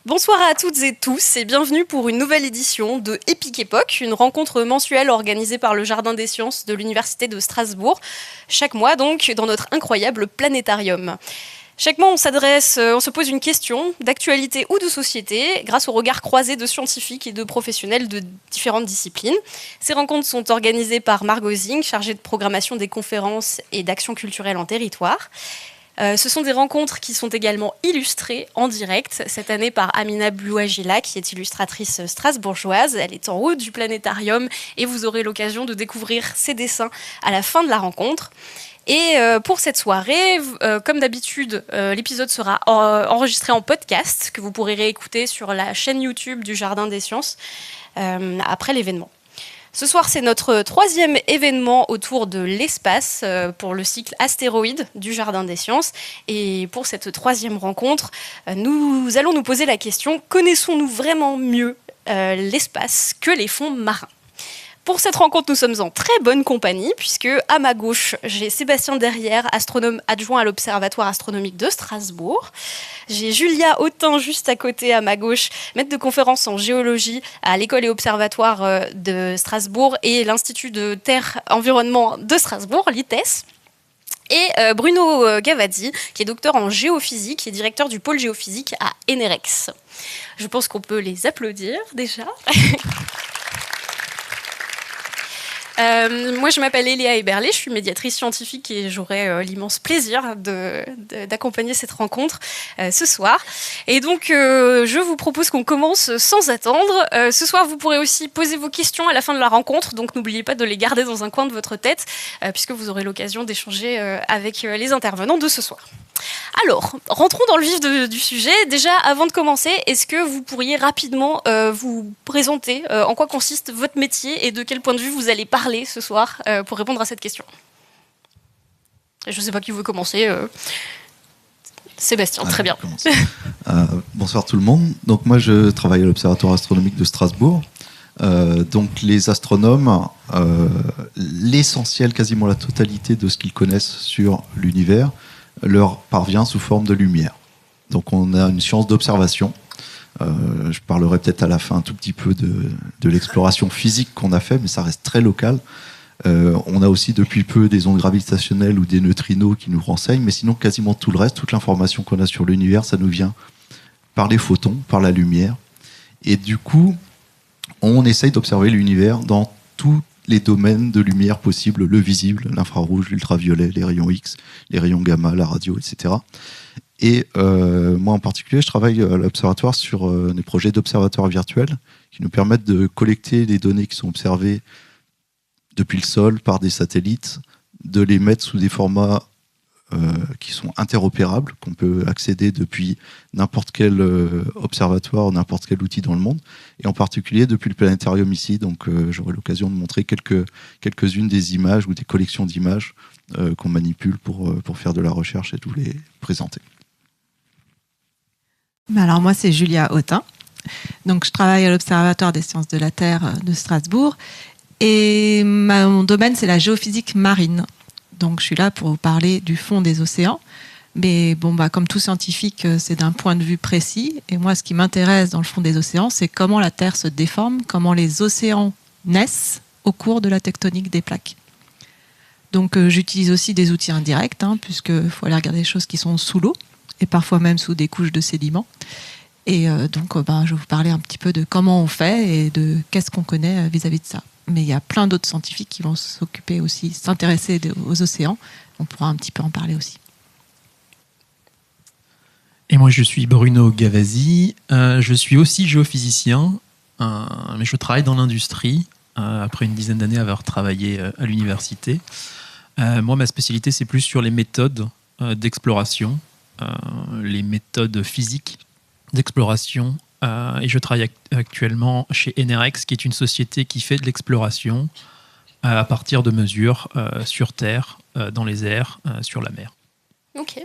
Bonsoir à toutes et tous et bienvenue pour une nouvelle édition de Épique Époque, une rencontre mensuelle organisée par le Jardin des Sciences de l'Université de Strasbourg, chaque mois donc dans notre incroyable planétarium. Chaque mois, on se pose une question d'actualité ou de société grâce au regard croisé de scientifiques et de professionnels de différentes disciplines. Ces rencontres sont organisées par Margot Zing, chargée de programmation des conférences et d'action culturelle en territoire. Ce sont des rencontres qui sont également illustrées en direct, cette année par Amina Blouagila, qui est illustratrice strasbourgeoise. Elle est en haut du planétarium et vous aurez l'occasion de découvrir ses dessins à la fin de la rencontre. Et pour cette soirée, comme d'habitude, l'épisode sera enregistré en podcast, que vous pourrez réécouter sur la chaîne YouTube du Jardin des Sciences après l'événement. Ce soir, c'est notre troisième événement autour de l'espace pour le cycle Astéroïdes du Jardin des Sciences. Et pour cette troisième rencontre, nous allons nous poser la question, connaissons-nous vraiment mieux l'espace que les fonds marins ? Pour cette rencontre, nous sommes en très bonne compagnie, puisque à ma gauche, j'ai Sébastien Derrière, astronome adjoint à l'Observatoire astronomique de Strasbourg. J'ai Julia Autain juste à côté, à ma gauche, maître de conférence en géologie à l'École et Observatoire de Strasbourg et l'Institut de Terre Environnement de Strasbourg, l'ITES. Et Bruno Gavazzi, qui est docteur en géophysique et directeur du pôle géophysique à Enerex. Je pense qu'on peut les applaudir déjà. Moi, je m'appelle Eléa Eberlé, je suis médiatrice scientifique et j'aurai l'immense plaisir d'accompagner cette rencontre ce soir. Et donc, je vous propose qu'on commence sans attendre. Ce soir, vous pourrez aussi poser vos questions à la fin de la rencontre, donc n'oubliez pas de les garder dans un coin de votre tête, puisque vous aurez l'occasion d'échanger avec les intervenants de ce soir. Alors, rentrons dans le vif du sujet. Déjà, avant de commencer, est-ce que vous pourriez rapidement vous présenter en quoi consiste votre métier et de quel point de vue vous allez parler ce soir pour répondre à cette question ? Je ne sais pas qui veut commencer. Sébastien, très bien. Bonsoir tout le monde. Donc moi, je travaille à l'Observatoire astronomique de Strasbourg. Donc les astronomes, l'essentiel, quasiment la totalité de ce qu'ils connaissent sur l'univers leur parvient sous forme de lumière. Donc on a une science d'observation. Je parlerai peut-être à la fin un tout petit peu de l'exploration physique qu'on a fait, mais ça reste très local. On a aussi depuis peu des ondes gravitationnelles ou des neutrinos qui nous renseignent, mais sinon quasiment tout le reste, toute l'information qu'on a sur l'univers, ça nous vient par les photons, par la lumière. Et du coup, on essaye d'observer l'univers dans tous les domaines de lumière possibles, le visible, l'infrarouge, l'ultraviolet, les rayons X, les rayons gamma, la radio, etc. Et moi en particulier, je travaille à l'observatoire sur des projets d'observatoires virtuels qui nous permettent de collecter les données qui sont observées depuis le sol par des satellites, de les mettre sous des formats qui sont interopérables, qu'on peut accéder depuis n'importe quel observatoire ou n'importe quel outil dans le monde, et en particulier depuis le planétarium ici. Donc j'aurai l'occasion de montrer quelques-unes des images ou des collections d'images qu'on manipule pour faire de la recherche et de vous les présenter. Alors moi, c'est Julia Autain. Donc, je travaille à l'Observatoire des sciences de la Terre de Strasbourg. Et mon domaine, c'est la géophysique marine. Donc, je suis là pour vous parler du fond des océans. Mais bon, comme tout scientifique, c'est d'un point de vue précis. Et moi, ce qui m'intéresse dans le fond des océans, c'est comment la Terre se déforme, comment les océans naissent au cours de la tectonique des plaques. Donc, j'utilise aussi des outils indirects, puisqu'il faut aller regarder des choses qui sont sous l'eau, et parfois même sous des couches de sédiments. Et donc, je vais vous parler un petit peu de comment on fait et de qu'est-ce qu'on connaît vis-à-vis de ça. Mais il y a plein d'autres scientifiques qui vont s'occuper aussi, s'intéresser aux océans. On pourra un petit peu en parler aussi. Et moi, je suis Bruno Gavazzi. Je suis aussi géophysicien, mais je travaille dans l'industrie, après une dizaine d'années avoir travaillé à l'université. Moi, ma spécialité, c'est plus sur les méthodes d'exploration, les méthodes physiques d'exploration. Et je travaille actuellement chez Enerex, qui est une société qui fait de l'exploration à partir de mesures sur Terre, dans les airs, sur la mer. Ok.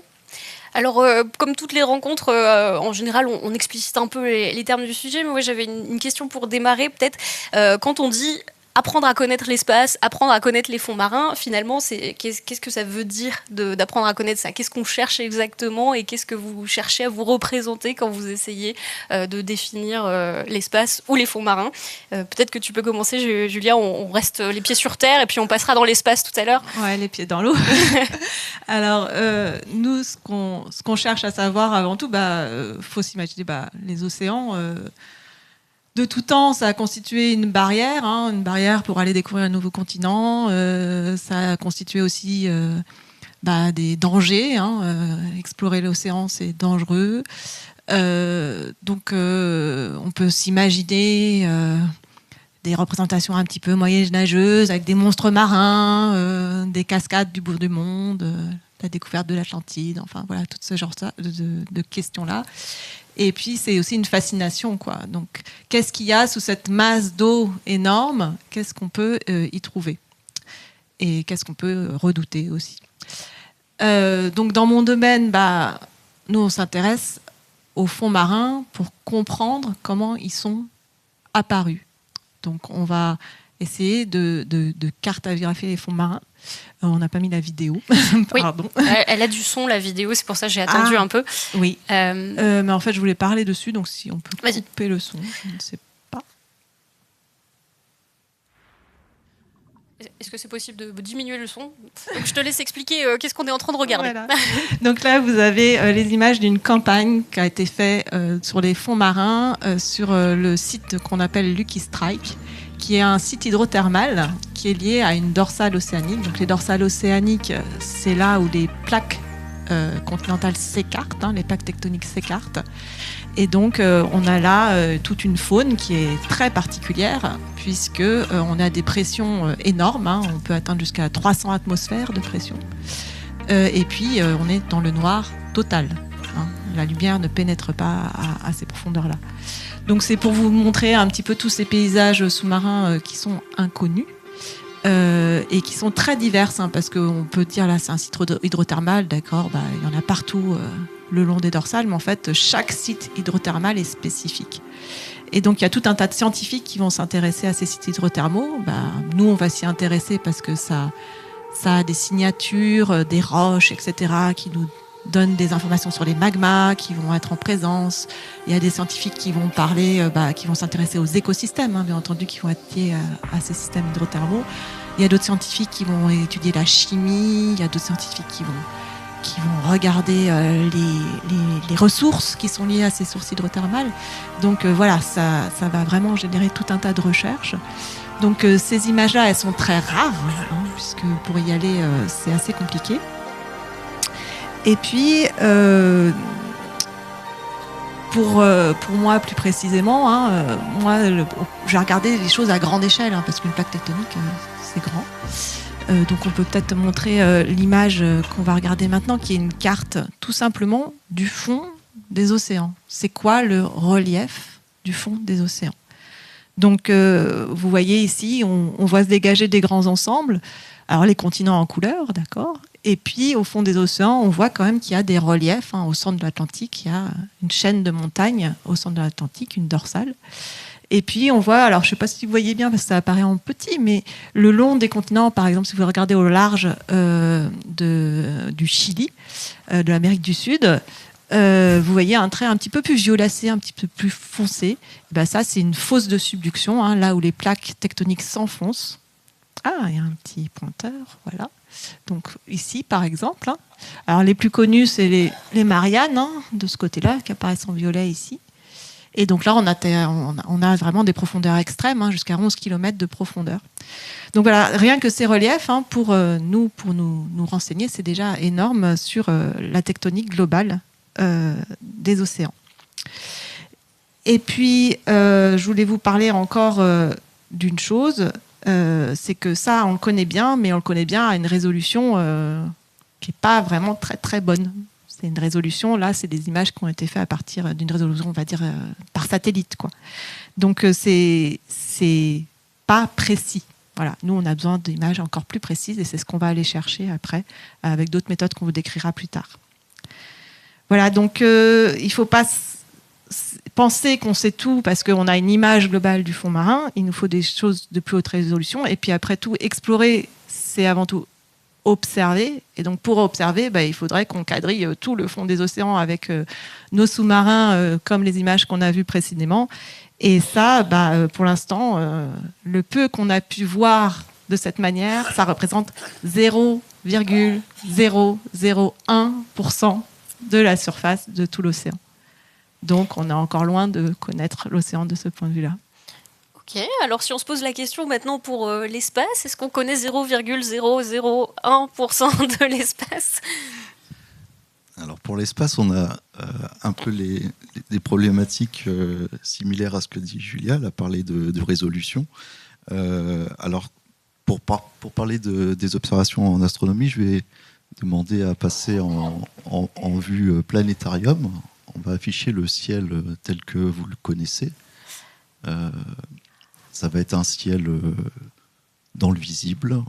Alors, comme toutes les rencontres, en général, on explicite un peu les termes du sujet, mais moi, j'avais une question pour démarrer. Peut-être, quand on dit apprendre à connaître l'espace, apprendre à connaître les fonds marins, finalement, qu'est-ce que ça veut dire d'apprendre à connaître ça? Qu'est-ce qu'on cherche exactement et qu'est-ce que vous cherchez à vous représenter quand vous essayez de définir l'espace ou les fonds marins? Peut-être que tu peux commencer, Julia, on reste les pieds sur terre et puis on passera dans l'espace tout à l'heure. Ouais, les pieds dans l'eau. Alors, nous, ce qu'on cherche à savoir avant tout, faut s'imaginer les océans. De tout temps, ça a constitué une barrière pour aller découvrir un nouveau continent. Ça a constitué aussi des dangers. Explorer l'océan, c'est dangereux. Donc, on peut s'imaginer des représentations un petit peu moyenâgeuses avec des monstres marins, des cascades du bout du monde, la découverte de l'Atlantide, enfin voilà, tout ce genre de questions-là. Et puis, c'est aussi une fascination, quoi. Donc, qu'est-ce qu'il y a sous cette masse d'eau énorme? Qu'est-ce qu'on peut y trouver? Et qu'est-ce qu'on peut redouter aussi? Donc, dans mon domaine, nous, on s'intéresse aux fonds marins pour comprendre comment ils sont apparus. Donc, on va essayer de cartographier les fonds marins. On n'a pas mis la vidéo. Pardon. Oui, elle a du son, la vidéo, c'est pour ça que j'ai attendu un peu. Oui. Mais en fait, je voulais parler dessus, donc si on peut Vas-y. couper le son, je ne sais pas. Est-ce que c'est possible de diminuer le son? Donc, je te laisse expliquer qu'est-ce qu'on est en train de regarder. Voilà. Donc là, vous avez les images d'une campagne qui a été faite sur les fonds marins sur le site qu'on appelle Lucky Strike, qui est un site hydrothermal qui est lié à une dorsale océanique. Donc les dorsales océaniques, c'est là où les plaques continentales s'écartent, les plaques tectoniques s'écartent. Et donc on a là toute une faune qui est très particulière, puisque on a des pressions énormes, on peut atteindre jusqu'à 300 atmosphères de pression. Et puis on est dans le noir total. La lumière ne pénètre pas à ces profondeurs-là. Donc c'est pour vous montrer un petit peu tous ces paysages sous-marins qui sont inconnus et qui sont très divers, parce qu'on peut dire là c'est un site hydrothermal, d'accord, il y en a partout le long des dorsales, mais en fait chaque site hydrothermal est spécifique. Et donc il y a tout un tas de scientifiques qui vont s'intéresser à ces sites hydrothermaux. Nous on va s'y intéresser parce que ça a des signatures, des roches, etc. qui nous donne des informations sur les magmas qui vont être en présence. Il y a des scientifiques qui vont parler, qui vont s'intéresser aux écosystèmes, bien entendu, qui vont être liés à ces systèmes hydrothermaux. Il y a d'autres scientifiques qui vont étudier la chimie. Il y a d'autres scientifiques qui vont regarder les ressources qui sont liées à ces sources hydrothermales. Donc voilà, ça va vraiment générer tout un tas de recherches. Donc ces images-là, elles sont très rares, puisque pour y aller, c'est assez compliqué. Et puis, pour moi plus précisément, j'ai regardé les choses à grande échelle, parce qu'une plaque tectonique, c'est grand. Donc on peut peut-être montrer l'image qu'on va regarder maintenant, qui est une carte tout simplement du fond des océans. C'est quoi le relief du fond des océans? Donc vous voyez ici, on voit se dégager des grands ensembles. Alors les continents en couleur, d'accord. Et puis au fond des océans, on voit quand même qu'il y a des reliefs. Au centre de l'Atlantique, il y a une chaîne de montagnes au centre de l'Atlantique, une dorsale. Et puis on voit, alors je ne sais pas si vous voyez bien parce que ça apparaît en petit, mais le long des continents, par exemple, si vous regardez au large du Chili, de l'Amérique du Sud, vous voyez un trait un petit peu plus violacé, un petit peu plus foncé. Ça, c'est une fosse de subduction, là où les plaques tectoniques s'enfoncent. Ah, il y a un petit pointeur, voilà. Donc ici, par exemple. Alors les plus connus, c'est les Mariannes, de ce côté-là, qui apparaissent en violet ici. Et donc là, on a vraiment des profondeurs extrêmes, jusqu'à 11 km de profondeur. Donc voilà, rien que ces reliefs, pour nous renseigner, c'est déjà énorme sur la tectonique globale des océans. Et puis, je voulais vous parler encore d'une chose, c'est que ça, on le connaît bien, mais on le connaît bien à une résolution qui n'est pas vraiment très très bonne. C'est une résolution, là, c'est des images qui ont été faites à partir d'une résolution, on va dire, par satellite, quoi. Donc, c'est pas précis. Voilà, nous, on a besoin d'images encore plus précises et c'est ce qu'on va aller chercher après avec d'autres méthodes qu'on vous décrira plus tard. Voilà, donc il ne faut pas penser qu'on sait tout parce qu'on a une image globale du fond marin. Il nous faut des choses de plus haute résolution. Et puis après tout, explorer, c'est avant tout observer. Et donc pour observer, il faudrait qu'on quadrille tout le fond des océans avec nos sous-marins, comme les images qu'on a vues précédemment. Et ça, pour l'instant, le peu qu'on a pu voir de cette manière, ça représente 0,001% de la surface de tout l'océan. Donc on est encore loin de connaître l'océan de ce point de vue-là. Ok, alors si on se pose la question maintenant pour l'espace, est-ce qu'on connaît 0,001% de l'espace ? Alors pour l'espace, on a un peu des problématiques similaires à ce que dit Julia. Elle a parlé de résolution. Alors pour parler des observations en astronomie, je vais demander à passer en vue planétarium. On va afficher le ciel tel que vous le connaissez. Ça va être un ciel dans le visible,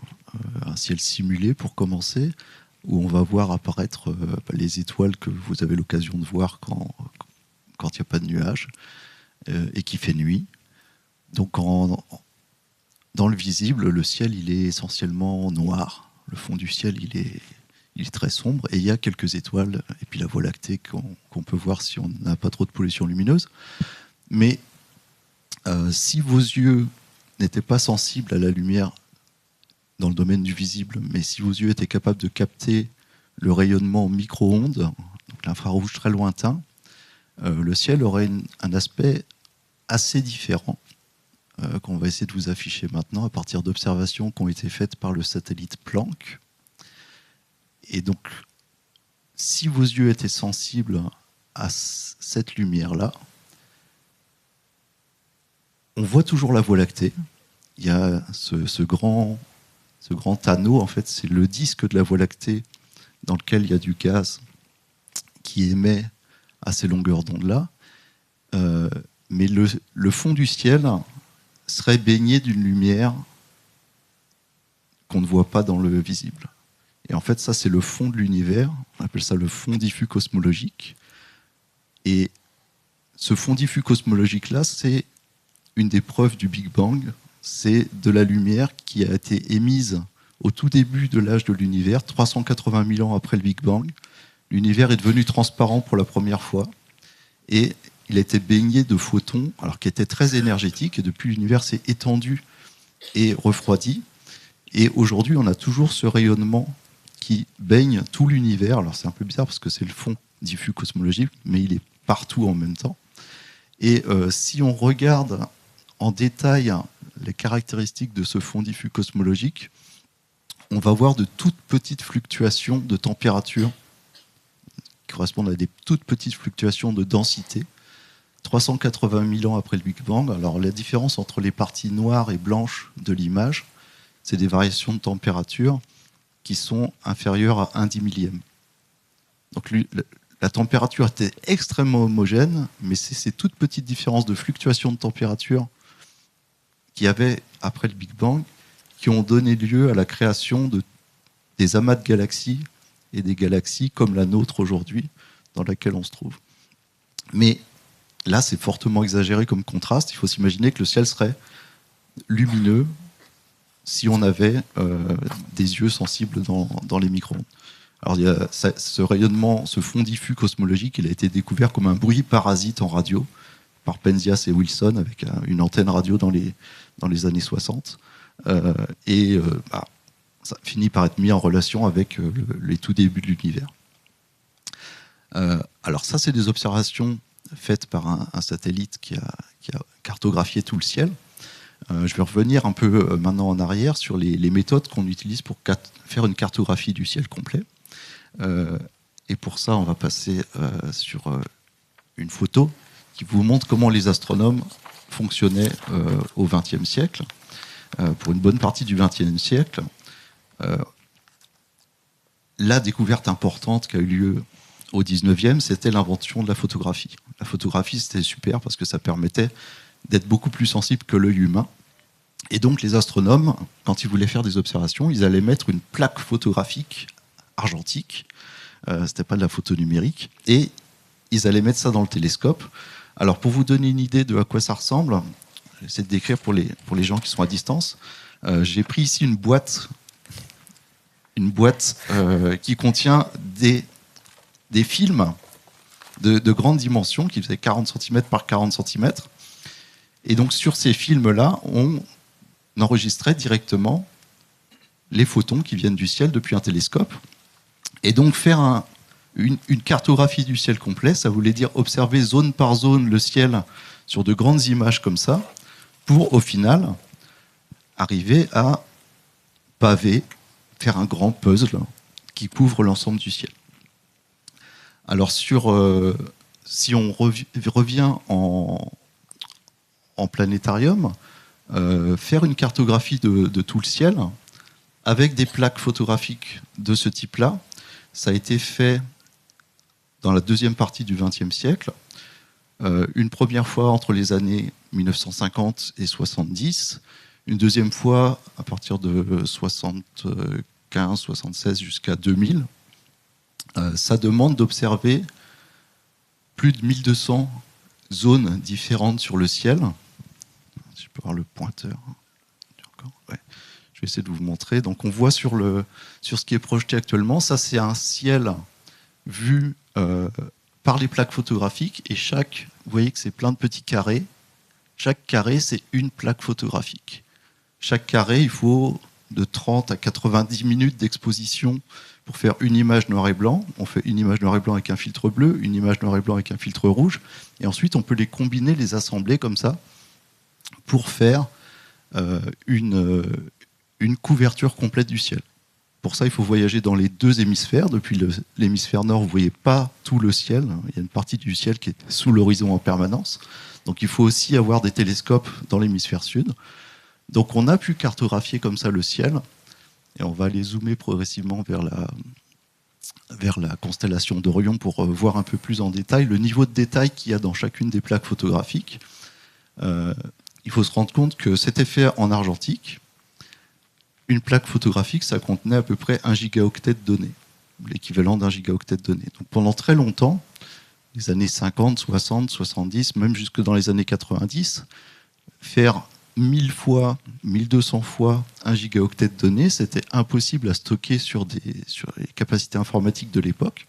un ciel simulé pour commencer, où on va voir apparaître les étoiles que vous avez l'occasion de voir quand il n'y a pas de nuages et qu'il fait nuit. Donc dans le visible, le ciel il est essentiellement noir. Le fond du ciel il est très sombre et il y a quelques étoiles et puis la Voie lactée qu'on peut voir si on n'a pas trop de pollution lumineuse. Mais si vos yeux n'étaient pas sensibles à la lumière dans le domaine du visible, mais si vos yeux étaient capables de capter le rayonnement en micro-ondes, donc l'infrarouge très lointain, le ciel aurait un aspect assez différent qu'on va essayer de vous afficher maintenant à partir d'observations qui ont été faites par le satellite Planck. Et donc, si vos yeux étaient sensibles à cette lumière-là, on voit toujours la Voie lactée. Il y a ce grand anneau, en fait, c'est le disque de la Voie lactée dans lequel il y a du gaz qui émet à ces longueurs d'onde-là. Mais le fond du ciel serait baigné d'une lumière qu'on ne voit pas dans le visible. Et en fait, ça, c'est le fond de l'univers. On appelle ça le fond diffus cosmologique. Et ce fond diffus cosmologique-là, c'est une des preuves du Big Bang. C'est de la lumière qui a été émise au tout début de l'âge de l'univers, 380 000 ans après le Big Bang. L'univers est devenu transparent pour la première fois. Et il a été baigné de photons, alors qui étaient très énergétiques. Et depuis, l'univers s'est étendu et refroidi. Et aujourd'hui, on a toujours ce rayonnement qui baigne tout l'univers. Alors c'est un peu bizarre parce que c'est le fond diffus cosmologique, mais il est partout en même temps. Et si on regarde en détail les caractéristiques de ce fond diffus cosmologique, on va voir de toutes petites fluctuations de température qui correspondent à des toutes petites fluctuations de densité. 380 000 ans après le Big Bang. Alors la différence entre les parties noires et blanches de l'image, c'est des variations de température qui sont inférieures à 1/10 millième. Donc la température était extrêmement homogène, mais c'est ces toutes petites différences de fluctuation de température qu'il y avait après le Big Bang qui ont donné lieu à la création des amas de galaxies et des galaxies comme la nôtre aujourd'hui, dans laquelle on se trouve. Mais là, c'est fortement exagéré comme contraste. Il faut s'imaginer que le ciel serait lumineux si on avait des yeux sensibles dans les micro-ondes. Alors, il y a ce rayonnement, ce fond diffus cosmologique, il a été découvert comme un bruit parasite en radio par Penzias et Wilson avec une antenne radio dans les années 60. Ça finit par être mis en relation avec les tout débuts de l'univers. Alors ça, c'est des observations faites par un satellite qui a cartographié tout le ciel. Je vais revenir un peu maintenant en arrière sur les méthodes qu'on utilise pour faire une cartographie du ciel complet. Et pour ça, on va passer sur une photo qui vous montre comment les astronomes fonctionnaient au XXe siècle. Pour une bonne partie du XXe siècle, la découverte importante qui a eu lieu au XIXe, c'était l'invention de la photographie. La photographie, c'était super parce que ça permettait d'être beaucoup plus sensible que l'œil humain. Et donc, les astronomes, quand ils voulaient faire des observations, ils allaient mettre une plaque photographique argentique. C'était pas de la photo numérique. Et ils allaient mettre ça dans le télescope. Alors, pour vous donner une idée de à quoi ça ressemble, j'essaie de décrire pour les gens qui sont à distance. J'ai pris ici une boîte qui contient des films de grande dimension, qui faisaient 40 cm par 40 cm. Et donc, sur ces films-là, on enregistrait directement les photons qui viennent du ciel depuis un télescope. Et donc, faire une cartographie du ciel complet, ça voulait dire observer zone par zone le ciel sur de grandes images comme ça, pour, au final, arriver à paver, faire un grand puzzle qui couvre l'ensemble du ciel. Alors, si on revient en planétarium, faire une cartographie de tout le ciel, avec des plaques photographiques de ce type-là, ça a été fait dans la deuxième partie du XXe siècle, une première fois entre les années 1950 et 70, une deuxième fois à partir de 75, 76 jusqu'à 2000. Ça demande d'observer plus de 1200 zones différentes sur le ciel. Je peux avoir le pointeur. Ouais. Je vais essayer de vous montrer. Donc on voit sur ce qui est projeté actuellement, ça c'est un ciel vu par les plaques photographiques, et vous voyez que c'est plein de petits carrés. Chaque carré, c'est une plaque photographique. Chaque carré, il faut de 30 à 90 minutes d'exposition pour faire une image noir et blanc. On fait une image noir et blanc avec un filtre bleu, une image noir et blanc avec un filtre rouge, et ensuite on peut les combiner, les assembler comme ça, pour faire une couverture complète du ciel. Pour ça, il faut voyager dans les deux hémisphères. Depuis l'hémisphère nord, vous ne voyez pas tout le ciel. Il y a une partie du ciel qui est sous l'horizon en permanence. Donc il faut aussi avoir des télescopes dans l'hémisphère sud. Donc on a pu cartographier comme ça le ciel. Et on va aller zoomer progressivement vers la constellation d'Orion pour voir un peu plus en détail le niveau de détail qu'il y a dans chacune des plaques photographiques. Il faut se rendre compte que c'était fait en argentique. Une plaque photographique, ça contenait à peu près 1 gigaoctet de données, l'équivalent d'1 gigaoctet de données. Donc pendant très longtemps, les années 50, 60, 70, même jusque dans les années 90, faire 1000 fois, 1200 fois 1 gigaoctet de données, c'était impossible à stocker sur les capacités informatiques de l'époque.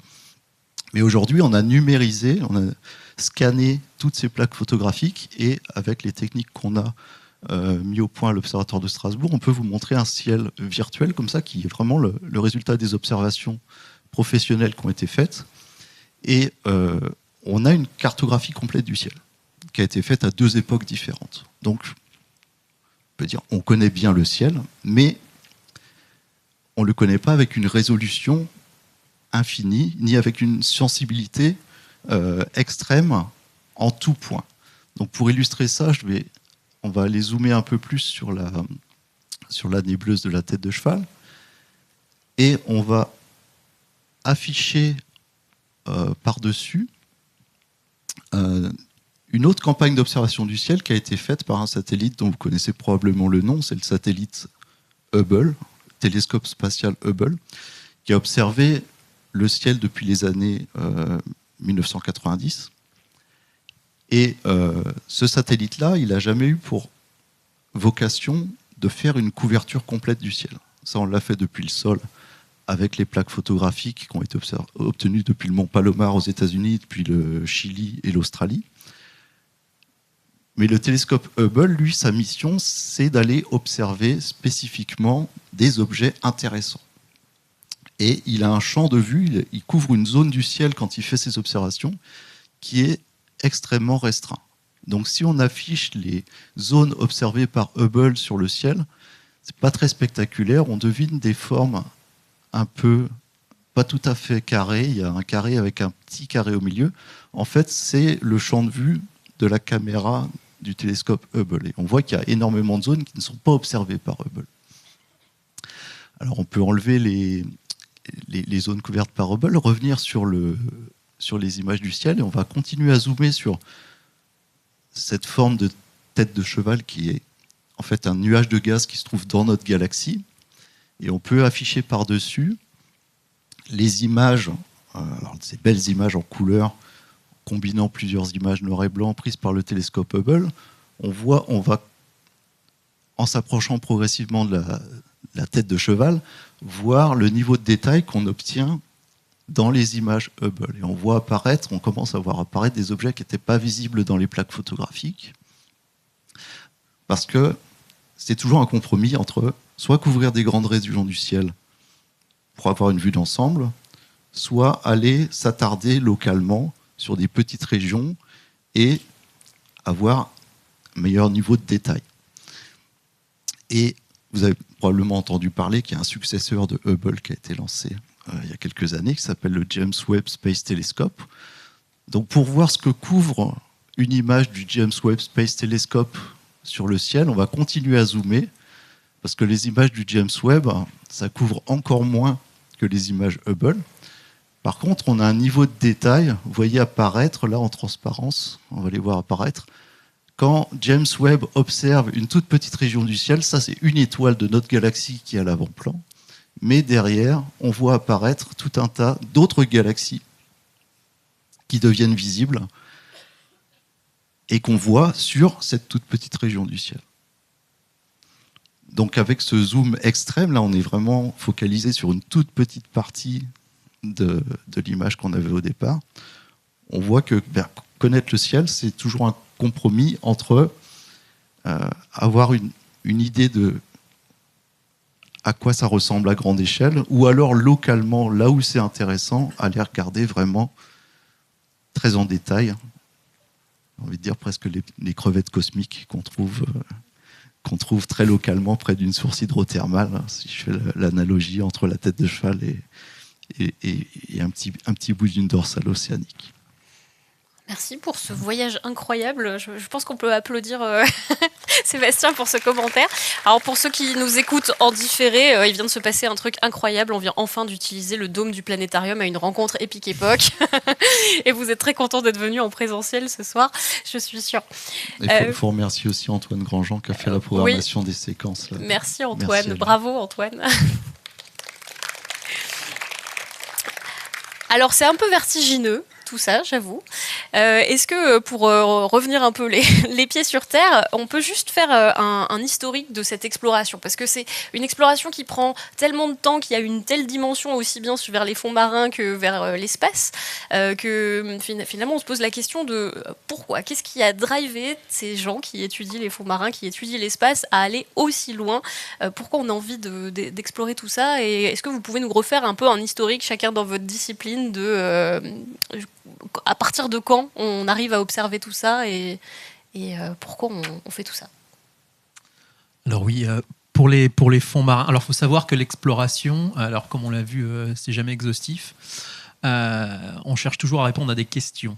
Mais aujourd'hui, on a numérisé, on a scanné toutes ces plaques photographiques, et avec les techniques qu'on a mis au point à l'Observatoire de Strasbourg, on peut vous montrer un ciel virtuel comme ça, qui est vraiment le résultat des observations professionnelles qui ont été faites. Et on a une cartographie complète du ciel, qui a été faite à 2 époques différentes. Donc, on peut dire, on connaît bien le ciel, mais on ne le connaît pas avec une résolution infinie, ni avec une sensibilité extrême en tout point. Donc, pour illustrer ça, on va aller zoomer un peu plus sur la nébuleuse de la tête de cheval, et on va afficher par-dessus une autre campagne d'observation du ciel qui a été faite par un satellite dont vous connaissez probablement le nom, c'est le satellite Hubble, télescope spatial Hubble, qui a observé le ciel depuis les années 1990. Et ce satellite-là, il n'a jamais eu pour vocation de faire une couverture complète du ciel. Ça, on l'a fait depuis le sol, avec les plaques photographiques qui ont été obtenues depuis le mont Palomar aux États-Unis, depuis le Chili et l'Australie. Mais le télescope Hubble, lui, sa mission, c'est d'aller observer spécifiquement des objets intéressants. Et il a un champ de vue, il couvre une zone du ciel quand il fait ses observations, qui est extrêmement restreint. Donc si on affiche les zones observées par Hubble sur le ciel, c'est pas très spectaculaire, on devine des formes un peu, pas tout à fait carrées, il y a un carré avec un petit carré au milieu. En fait, c'est le champ de vue de la caméra du télescope Hubble. Et on voit qu'il y a énormément de zones qui ne sont pas observées par Hubble. Alors on peut enlever les zones couvertes par Hubble, revenir sur les images du ciel, et on va continuer à zoomer sur cette forme de tête de cheval qui est en fait un nuage de gaz qui se trouve dans notre galaxie. Et on peut afficher par-dessus les images, alors ces belles images en couleur combinant plusieurs images noir et blanc prises par le télescope Hubble, on va, en s'approchant progressivement de la tête de cheval, voir le niveau de détail qu'on obtient dans les images Hubble. Et on commence à voir apparaître des objets qui n'étaient pas visibles dans les plaques photographiques, parce que c'est toujours un compromis entre soit couvrir des grandes régions du ciel pour avoir une vue d'ensemble, soit aller s'attarder localement sur des petites régions et avoir un meilleur niveau de détail. Et vous avez probablement entendu parler qu'il y a un successeur de Hubble qui a été lancé il y a quelques années, qui s'appelle le James Webb Space Telescope. Donc pour voir ce que couvre une image du James Webb Space Telescope sur le ciel, on va continuer à zoomer, parce que les images du James Webb, ça couvre encore moins que les images Hubble. Par contre, on a un niveau de détail, vous voyez apparaître, là en transparence, on va les voir apparaître, quand James Webb observe une toute petite région du ciel, ça c'est une étoile de notre galaxie qui est à l'avant-plan, mais derrière, on voit apparaître tout un tas d'autres galaxies qui deviennent visibles et qu'on voit sur cette toute petite région du ciel. Donc avec ce zoom extrême, là on est vraiment focalisé sur une toute petite partie de l'image qu'on avait au départ. On voit que connaître le ciel, c'est toujours un compromis entre avoir une idée de à quoi ça ressemble à grande échelle, ou alors localement, là où c'est intéressant, aller regarder vraiment très en détail. J'ai envie de dire presque les crevettes cosmiques qu'on trouve très localement près d'une source hydrothermale, si je fais l'analogie entre la tête de cheval et un petit bout d'une dorsale océanique. Merci pour ce voyage incroyable. Je pense qu'on peut applaudir Sébastien pour ce commentaire. Alors pour ceux qui nous écoutent en différé, il vient de se passer un truc incroyable. On vient enfin d'utiliser le dôme du planétarium à une rencontre épique époque. Et vous êtes très contents d'être venus en présentiel ce soir, je suis sûre. Il faut remercier aussi Antoine Grandjean qui a fait la programmation des séquences. Là. Merci Antoine, Merci bravo Antoine. Alors c'est un peu vertigineux, tout ça, j'avoue. Est-ce que, pour revenir un peu les pieds sur terre, on peut juste faire un historique de cette exploration? Parce que c'est une exploration qui prend tellement de temps, qui a une telle dimension aussi bien vers les fonds marins que vers l'espace, que finalement on se pose la question de pourquoi? Qu'est-ce qui a drivé ces gens qui étudient les fonds marins, qui étudient l'espace, à aller aussi loin? Pourquoi on a envie d'explorer tout ça? Et est-ce que vous pouvez nous refaire un peu un historique, chacun dans votre discipline, de à partir de quand on arrive à observer tout ça et pourquoi on fait tout ça? Alors oui, pour les fonds marins, alors il faut savoir que l'exploration, alors comme on l'a vu, c'est jamais exhaustif. On cherche toujours à répondre à des questions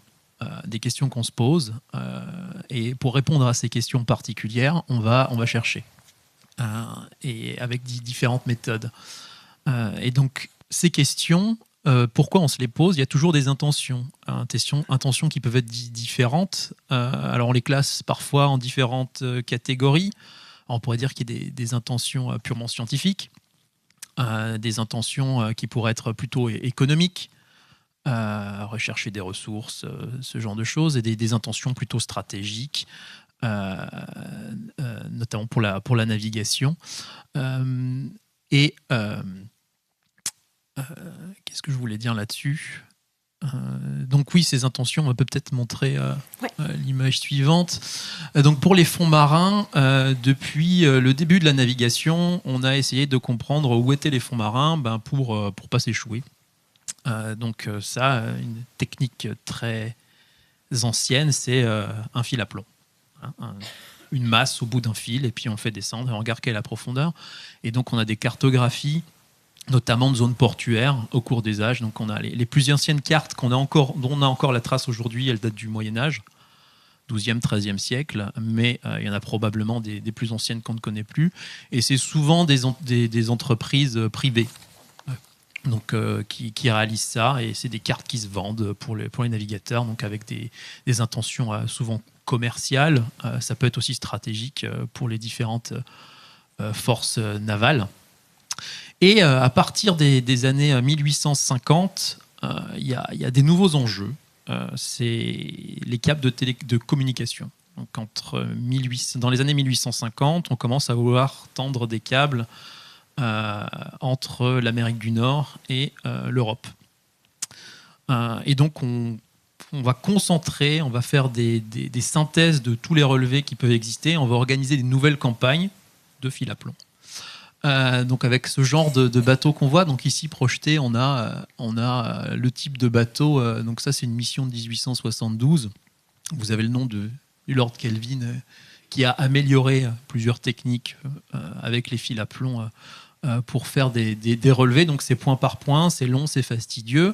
qu'on se pose, et pour répondre à ces questions particulières, on va chercher, et avec différentes méthodes. Et donc ces questions, pourquoi on se les pose? Il y a toujours des intentions qui peuvent être différentes. Alors on les classe parfois en différentes catégories. Alors, on pourrait dire qu'il y a des intentions purement scientifiques, des intentions qui pourraient être plutôt économiques, rechercher des ressources, ce genre de choses, et des intentions plutôt stratégiques, notamment pour la navigation. Qu'est-ce que je voulais dire là-dessus? Donc oui, ces intentions, on peut peut-être montrer l'image suivante. Donc pour les fonds marins, depuis le début de la navigation, on a essayé de comprendre où étaient les fonds marins pour pas s'échouer. Donc ça, une technique très ancienne, c'est un fil à plomb. Une masse au bout d'un fil, et puis on fait descendre et on regarde quelle est la profondeur. Et donc on a des cartographies, notamment de zones portuaires au cours des âges. Donc on a les plus anciennes cartes dont on a encore la trace aujourd'hui, elles datent du Moyen-Âge, 12e, 13e siècle, mais il y en a probablement des plus anciennes qu'on ne connaît plus. Et c'est souvent des entreprises privées donc, qui réalisent ça, et c'est des cartes qui se vendent pour les navigateurs, donc avec des intentions souvent commerciales. Ça peut être aussi stratégique pour les différentes forces navales. Et à partir des années 1850, il y a des nouveaux enjeux c'est les câbles de communication. Donc dans les années 1850, on commence à vouloir tendre des câbles entre l'Amérique du Nord et l'Europe. Et donc on va concentrer, on va faire des synthèses de tous les relevés qui peuvent exister, on va organiser des nouvelles campagnes de fil à plomb. Donc avec ce genre de bateau qu'on voit, donc ici projeté, on a le type de bateau. Donc ça, c'est une mission de 1872. Vous avez le nom du Lord Kelvin qui a amélioré plusieurs techniques avec les fils à plomb pour faire des relevés. Donc c'est point par point, c'est long, c'est fastidieux.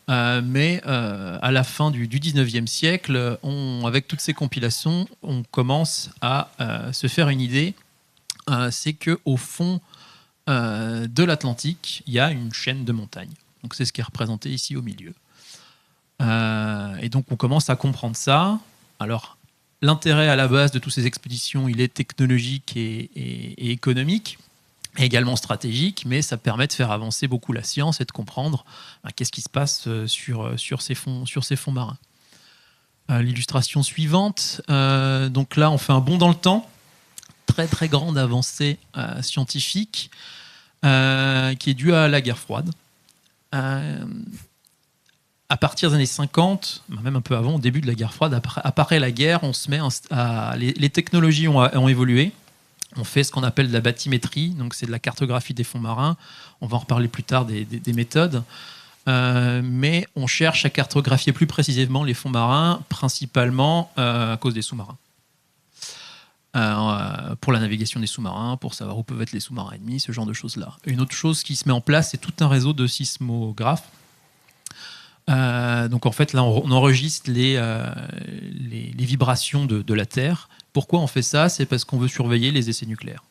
Mais à la fin du 19e siècle, avec toutes ces compilations, on commence à se faire une idée. C'est qu'au fond de l'Atlantique, il y a une chaîne de montagnes. Donc c'est ce qui est représenté ici au milieu. Et donc on commence à comprendre ça. Alors l'intérêt à la base de toutes ces expéditions, il est technologique et économique, et également stratégique, mais ça permet de faire avancer beaucoup la science et de comprendre qu'est-ce qui se passe sur ces fonds marins. L'illustration suivante. Donc là, on fait un bond dans le temps. Très très grande avancée scientifique qui est due à la guerre froide. À partir des années 50, même un peu avant, au début de la guerre froide, après la guerre, on se met les technologies ont évolué. On fait ce qu'on appelle de la bathymétrie, donc c'est de la cartographie des fonds marins. On va en reparler plus tard des méthodes. Mais on cherche à cartographier plus précisément les fonds marins, principalement à cause des sous-marins. Pour la navigation des sous-marins, pour savoir où peuvent être les sous-marins ennemis, ce genre de choses-là. Une autre chose qui se met en place, c'est tout un réseau de sismographes. Donc en fait, là, on enregistre les vibrations de la Terre. Pourquoi on fait ça ? C'est parce qu'on veut surveiller les essais nucléaires.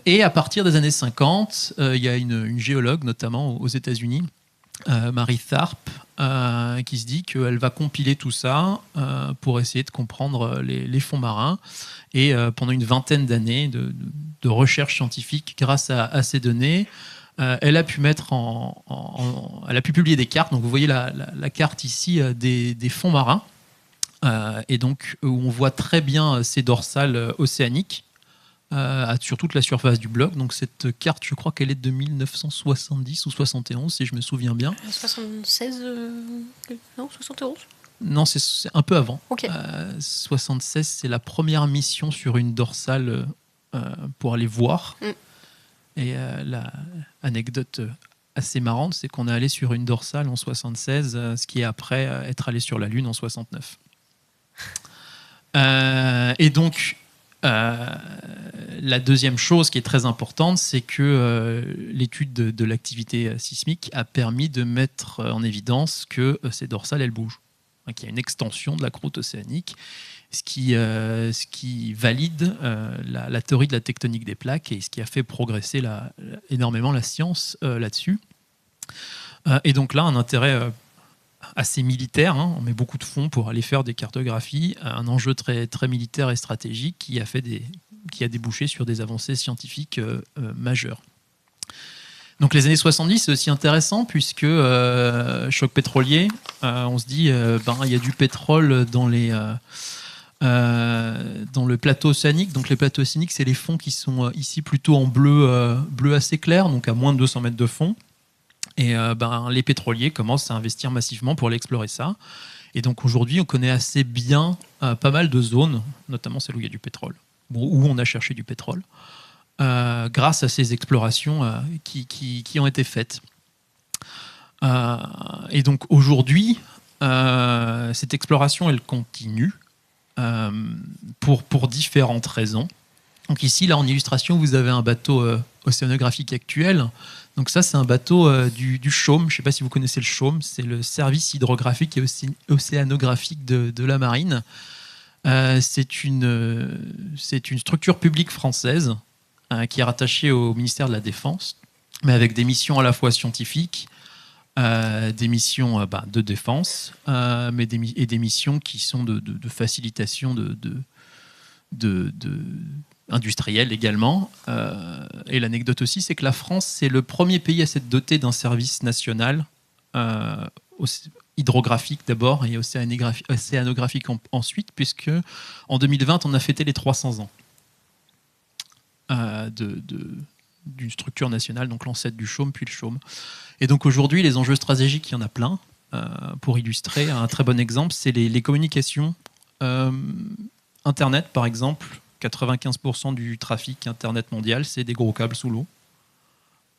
Et à partir des années 50, il y a une géologue, notamment aux États-Unis, Mary Tharp, qui se dit qu'elle va compiler tout ça pour essayer de comprendre les fonds marins. Et pendant une vingtaine d'années de recherche scientifique, grâce à ces données, elle a pu elle a pu publier des cartes. Donc vous voyez la carte ici des fonds marins, et donc où on voit très bien ces dorsales océaniques sur toute la surface du bloc. Donc cette carte, je crois qu'elle est de 1970 ou 71, si je me souviens bien. 76 non, 71 ? Non, c'est un peu avant. Okay. 76, c'est la première mission sur une dorsale pour aller voir. Et l'anecdote assez marrante, c'est qu'on est allé sur une dorsale en 76, ce qui est après être allé sur la Lune en 69. Et donc, la deuxième chose qui est très importante, c'est que l'étude de l'activité sismique a permis de mettre en évidence que ces dorsales, elles bougent. Donc, il y a une extension de la croûte océanique, ce qui valide la théorie de la tectonique des plaques et ce qui a fait progresser énormément la science là-dessus. Et donc là, un intérêt assez militaire, hein, on met beaucoup de fonds pour aller faire des cartographies, un enjeu très, très militaire et stratégique qui a débouché sur des avancées scientifiques majeures. Donc les années 70, c'est aussi intéressant puisque choc pétrolier, on se dit il y a du pétrole dans le plateau océanique. Donc les plateaux océaniques, c'est les fonds qui sont ici plutôt en bleu assez clair, donc à moins de 200 mètres de fond. Et les pétroliers commencent à investir massivement pour aller explorer ça. Et donc aujourd'hui, on connaît assez bien pas mal de zones, notamment celles où il y a du pétrole, où on a cherché du pétrole, grâce à ces explorations qui ont été faites. Et donc aujourd'hui, cette exploration, elle continue pour différentes raisons. Donc ici, là en illustration, vous avez un bateau océanographique actuel. Donc ça, c'est un bateau du CHOM. Je ne sais pas si vous connaissez le CHOM. C'est le service hydrographique et océanographique de la marine. C'est une structure publique française qui est rattachée au ministère de la Défense, mais avec des missions à la fois scientifiques, des missions de défense, et des missions qui sont de facilitation industrielle également. Et l'anecdote aussi, c'est que la France, c'est le premier pays à s'être doté d'un service national hydrographique d'abord et océanographique ensuite, puisque en 2020, on a fêté les 300 ans d'une structure nationale, donc l'ancêtre du CHUM, puis le CHUM. Et donc aujourd'hui, les enjeux stratégiques, il y en a plein. Pour illustrer, un très bon exemple, c'est les communications. Internet, par exemple, 95% du trafic Internet mondial, c'est des gros câbles sous l'eau.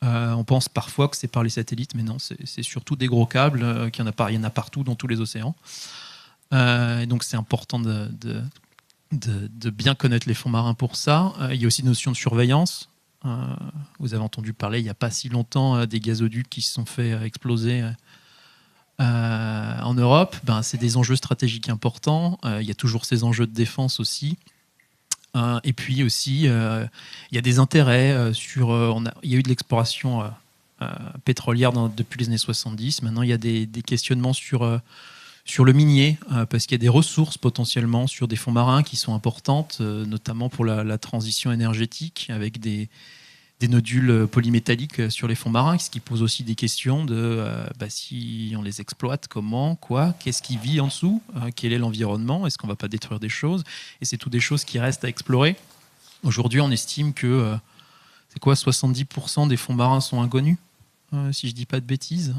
On pense parfois que c'est par les satellites, mais non, c'est surtout des gros câbles, qu'il y en a partout dans tous les océans. Et donc c'est important de bien connaître les fonds marins pour ça. Il y a aussi une notion de surveillance. Vous avez entendu parler il n'y a pas si longtemps des gazoducs qui se sont fait exploser en Europe. C'est des enjeux stratégiques importants. Il y a toujours ces enjeux de défense aussi. Et puis aussi, il y a des intérêts il y a eu de l'exploration pétrolière depuis les années 70. Maintenant, il y a des questionnements sur le minier, parce qu'il y a des ressources potentiellement sur des fonds marins qui sont importantes, notamment pour la transition énergétique, avec des nodules polymétalliques sur les fonds marins, ce qui pose aussi des questions de si on les exploite, comment, quoi, qu'est-ce qui vit en dessous, quel est l'environnement, est-ce qu'on ne va pas détruire des choses, et c'est toutes des choses qui restent à explorer. Aujourd'hui, on estime que 70% des fonds marins sont inconnus, si je ne dis pas de bêtises,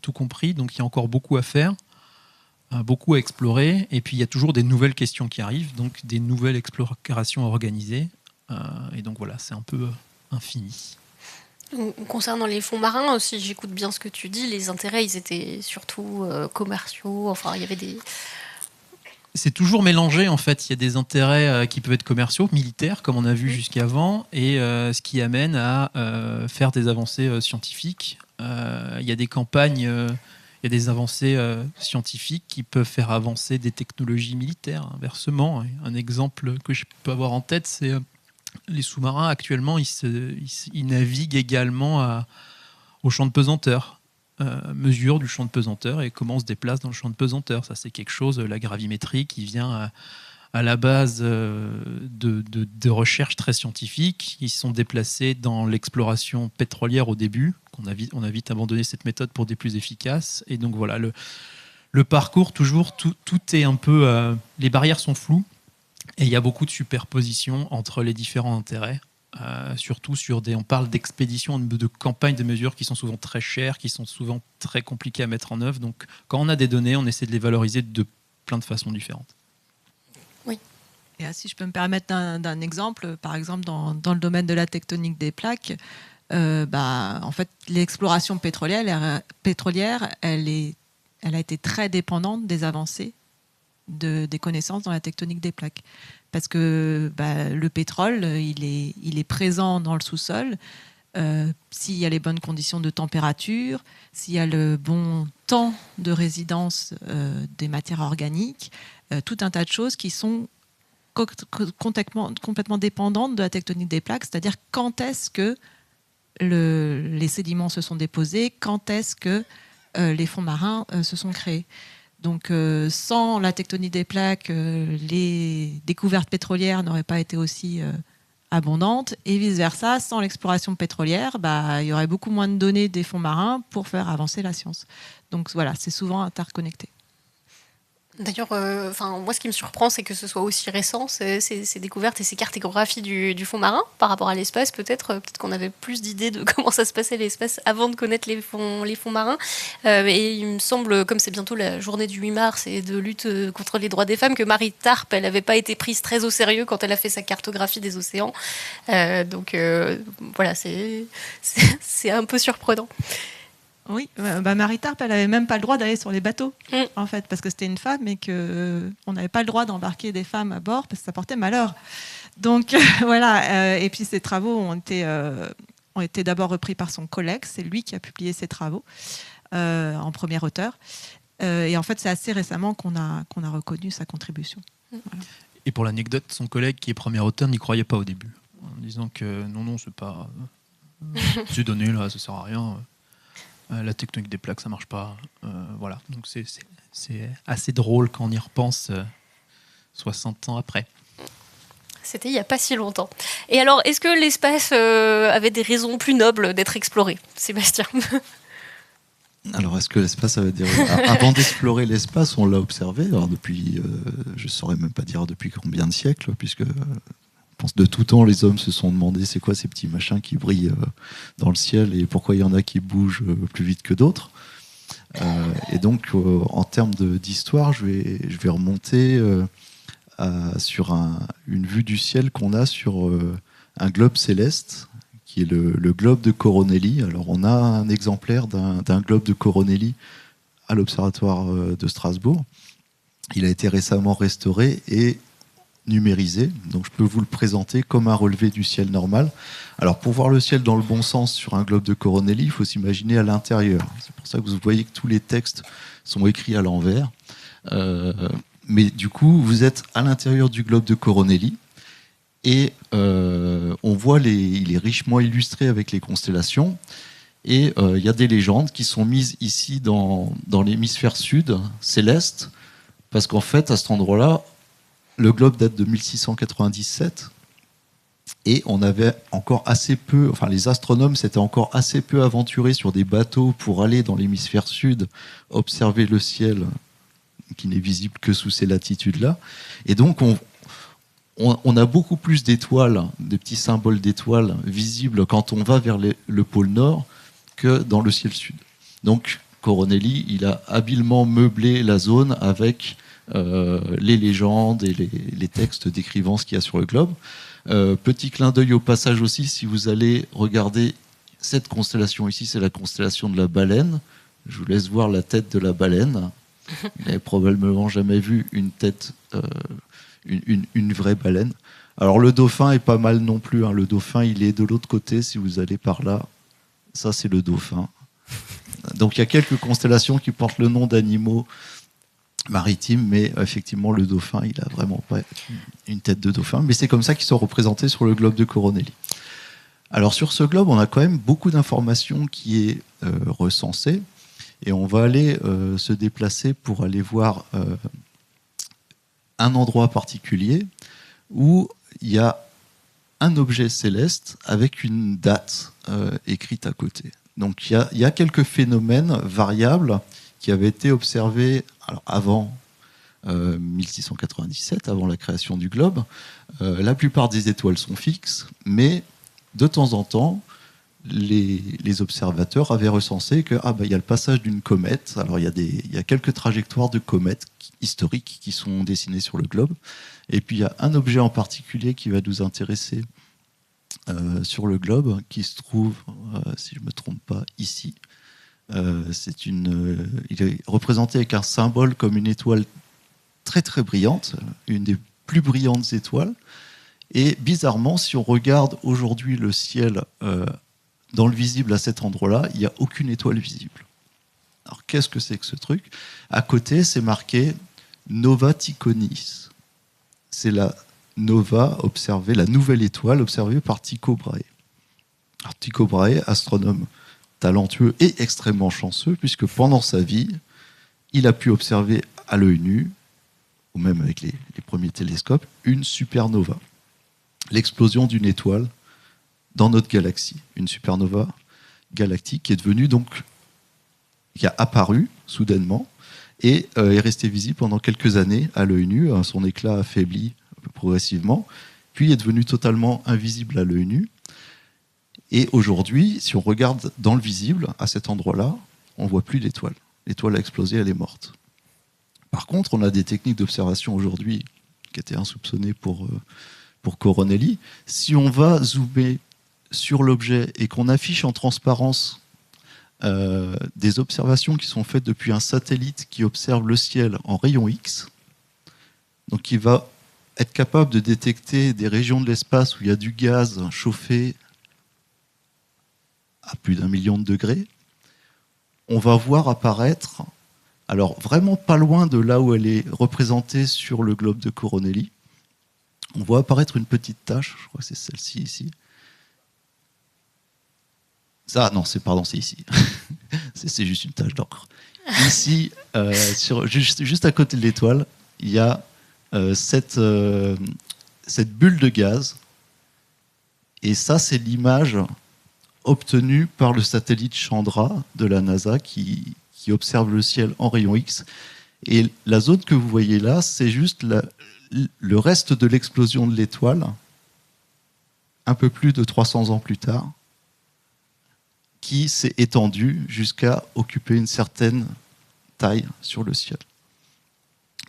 tout compris, donc il y a encore beaucoup à faire, beaucoup à explorer, et puis il y a toujours des nouvelles questions qui arrivent, donc des nouvelles explorations à organiser. Et donc voilà, c'est un peu infini. Concernant les fonds marins, si j'écoute bien ce que tu dis, les intérêts, ils étaient surtout commerciaux. Enfin, il y avait des... C'est toujours mélangé, en fait. Il y a des intérêts qui peuvent être commerciaux, militaires, comme on a vu jusqu'avant, et ce qui amène à faire des avancées scientifiques. Il y a des campagnes... il y a des avancées scientifiques qui peuvent faire avancer des technologies militaires, inversement. Un exemple que je peux avoir en tête, c'est les sous-marins, actuellement, ils naviguent également au champ de pesanteur. Mesure du champ de pesanteur et comment on se déplace dans le champ de pesanteur. Ça, c'est quelque chose, la gravimétrie, qui vient à la base de recherches très scientifiques. Ils se sont déplacés dans l'exploration pétrolière au début. On a vite abandonné cette méthode pour des plus efficaces. Et donc voilà, le parcours, toujours, tout est un peu... les barrières sont floues et il y a beaucoup de superpositions entre les différents intérêts. Surtout on parle d'expéditions, de campagnes de mesures qui sont souvent très chères, qui sont souvent très compliquées à mettre en œuvre. Donc quand on a des données, on essaie de les valoriser de plein de façons différentes. Oui. Et si je peux me permettre d'un exemple, par exemple dans le domaine de la tectonique des plaques, en fait, l'exploration pétrolière, elle a été très dépendante des avancées des connaissances dans la tectonique des plaques. Parce que le pétrole, il est présent dans le sous-sol. S'il y a les bonnes conditions de température, s'il y a le bon temps de résidence des matières organiques, tout un tas de choses qui sont complètement dépendantes de la tectonique des plaques, c'est-à-dire quand est-ce que les sédiments se sont déposés, quand est-ce que les fonds marins se sont créés. Donc sans la tectonique des plaques, les découvertes pétrolières n'auraient pas été aussi abondantes, et vice-versa, sans l'exploration pétrolière, il y aurait beaucoup moins de données des fonds marins pour faire avancer la science. Donc voilà, c'est souvent interconnecté. D'ailleurs, moi, ce qui me surprend, c'est que ce soit aussi récent, ces découvertes et ces cartographies du fond marin par rapport à l'espace. Peut-être qu'on avait plus d'idées de comment ça se passait l'espace avant de connaître les fonds marins. Et il me semble, comme c'est bientôt la journée du 8 mars et de lutte contre les droits des femmes, que Marie Tarp, elle n'avait pas été prise très au sérieux quand elle a fait sa cartographie des océans. Voilà, c'est un peu surprenant. Oui, Marie Tarp, elle n'avait même pas le droit d'aller sur les bateaux, en fait, parce que c'était une femme et qu'on n'avait pas le droit d'embarquer des femmes à bord parce que ça portait malheur. Donc voilà, et puis ces travaux ont été d'abord repris par son collègue, c'est lui qui a publié ces travaux en premier auteur. Et en fait, c'est assez récemment qu'on a reconnu sa contribution. Voilà. Et pour l'anecdote, son collègue qui est premier auteur n'y croyait pas au début, en disant que non, c'est pas... ces données là, ça sert à rien. La tectonique des plaques, ça marche pas. Voilà. Donc c'est assez drôle quand on y repense 60 ans après. C'était il n'y a pas si longtemps. Et alors, est-ce que l'espace avait des raisons plus nobles d'être exploré, Sébastien ? Alors, est-ce que l'espace, ça veut dire... Avant d'explorer l'espace, on l'a observé. Alors, depuis, je ne saurais même pas dire depuis combien de siècles, puisque je pense de tout temps, les hommes se sont demandé c'est quoi ces petits machins qui brillent dans le ciel et pourquoi il y en a qui bougent plus vite que d'autres. Et donc, en termes d'histoire, je vais remonter sur une vue du ciel qu'on a sur un globe céleste, qui est le globe de Coronelli. Alors, on a un exemplaire d'un globe de Coronelli à l'Observatoire de Strasbourg. Il a été récemment restauré et numérisé. Donc, je peux vous le présenter comme un relevé du ciel normal. Alors, pour voir le ciel dans le bon sens sur un globe de Coronelli, il faut s'imaginer à l'intérieur. C'est pour ça que vous voyez que tous les textes sont écrits à l'envers. Mais du coup, vous êtes à l'intérieur du globe de Coronelli. Et on voit il est richement illustré avec les constellations. Et il y a des légendes qui sont mises ici dans l'hémisphère sud, céleste, parce qu'en fait, à cet endroit-là, le globe date de 1697. Et on avait encore assez peu, enfin les astronomes s'étaient encore assez peu aventurés sur des bateaux pour aller dans l'hémisphère sud, observer le ciel qui n'est visible que sous ces latitudes-là. Et donc on a beaucoup plus d'étoiles, des petits symboles d'étoiles visibles quand on va vers le pôle Nord que dans le ciel sud. Donc Coronelli, il a habilement meublé la zone avec les légendes et les textes décrivant ce qu'il y a sur le globe. Petit clin d'œil au passage aussi, si vous allez regarder cette constellation ici, c'est la constellation de la baleine. Je vous laisse voir la tête de la baleine. Vous n'avez probablement jamais vu une tête, une vraie baleine. Alors le dauphin est pas mal non plus. Hein. Le dauphin, il est de l'autre côté, si vous allez par là. Ça, c'est le dauphin. Donc il y a quelques constellations qui portent le nom d'animaux maritimes, mais effectivement, le dauphin, il a vraiment pas une tête de dauphin. Mais c'est comme ça qu'ils sont représentés sur le globe de Coronelli. Alors sur ce globe, on a quand même beaucoup d'informations qui est recensées. Et on va aller se déplacer pour aller voir un endroit particulier où il y a un objet céleste avec une date écrite à côté. Donc il y a quelques phénomènes variables qui avaient été observés avant 1697, avant la création du globe. La plupart des étoiles sont fixes, mais de temps en temps, les observateurs avaient recensé que y a le passage d'une comète. Alors il y a quelques trajectoires de comètes historiques qui sont dessinées sur le globe. Et puis il y a un objet en particulier qui va nous intéresser sur le globe, qui se trouve, si je ne me trompe pas, ici. Il est représenté avec un symbole comme une étoile très très brillante, une des plus brillantes étoiles. Et bizarrement, si on regarde aujourd'hui le ciel dans le visible à cet endroit-là, il n'y a aucune étoile visible. Alors qu'est-ce que c'est que ce truc ? À côté, c'est marqué Nova Tychonis. C'est la nova observée, la nouvelle étoile observée par Tycho Brahe. Alors Tycho Brahe, astronome talentueux et extrêmement chanceux, puisque pendant sa vie, il a pu observer à l'œil nu, ou même avec les premiers télescopes, une supernova. L'explosion d'une étoile dans notre galaxie. Une supernova galactique qui est devenue donc, qui a apparu soudainement et est restée visible pendant quelques années à l'œil nu. Son éclat affaibli progressivement, puis est devenue totalement invisible à l'œil nu. Et aujourd'hui, si on regarde dans le visible, à cet endroit-là, on ne voit plus l'étoile. L'étoile a explosé, elle est morte. Par contre, on a des techniques d'observation aujourd'hui qui étaient insoupçonnées pour Coronelli. Si on va zoomer sur l'objet et qu'on affiche en transparence des observations qui sont faites depuis un satellite qui observe le ciel en rayon X, donc qui va être capable de détecter des régions de l'espace où il y a du gaz chauffé à plus d'1 million de degrés, on va voir apparaître, alors vraiment pas loin de là où elle est représentée sur le globe de Coronelli, on voit apparaître une petite tache, je crois que c'est celle-ci ici. Ça, non, c'est ici. c'est juste une tache d'encre. Ici, juste à côté de l'étoile, il y a cette bulle de gaz. Et ça, c'est l'image obtenue par le satellite Chandra de la NASA qui observe le ciel en rayon X. Et la zone que vous voyez là, c'est juste le reste de l'explosion de l'étoile, un peu plus de 300 ans plus tard, qui s'est étendue jusqu'à occuper une certaine taille sur le ciel.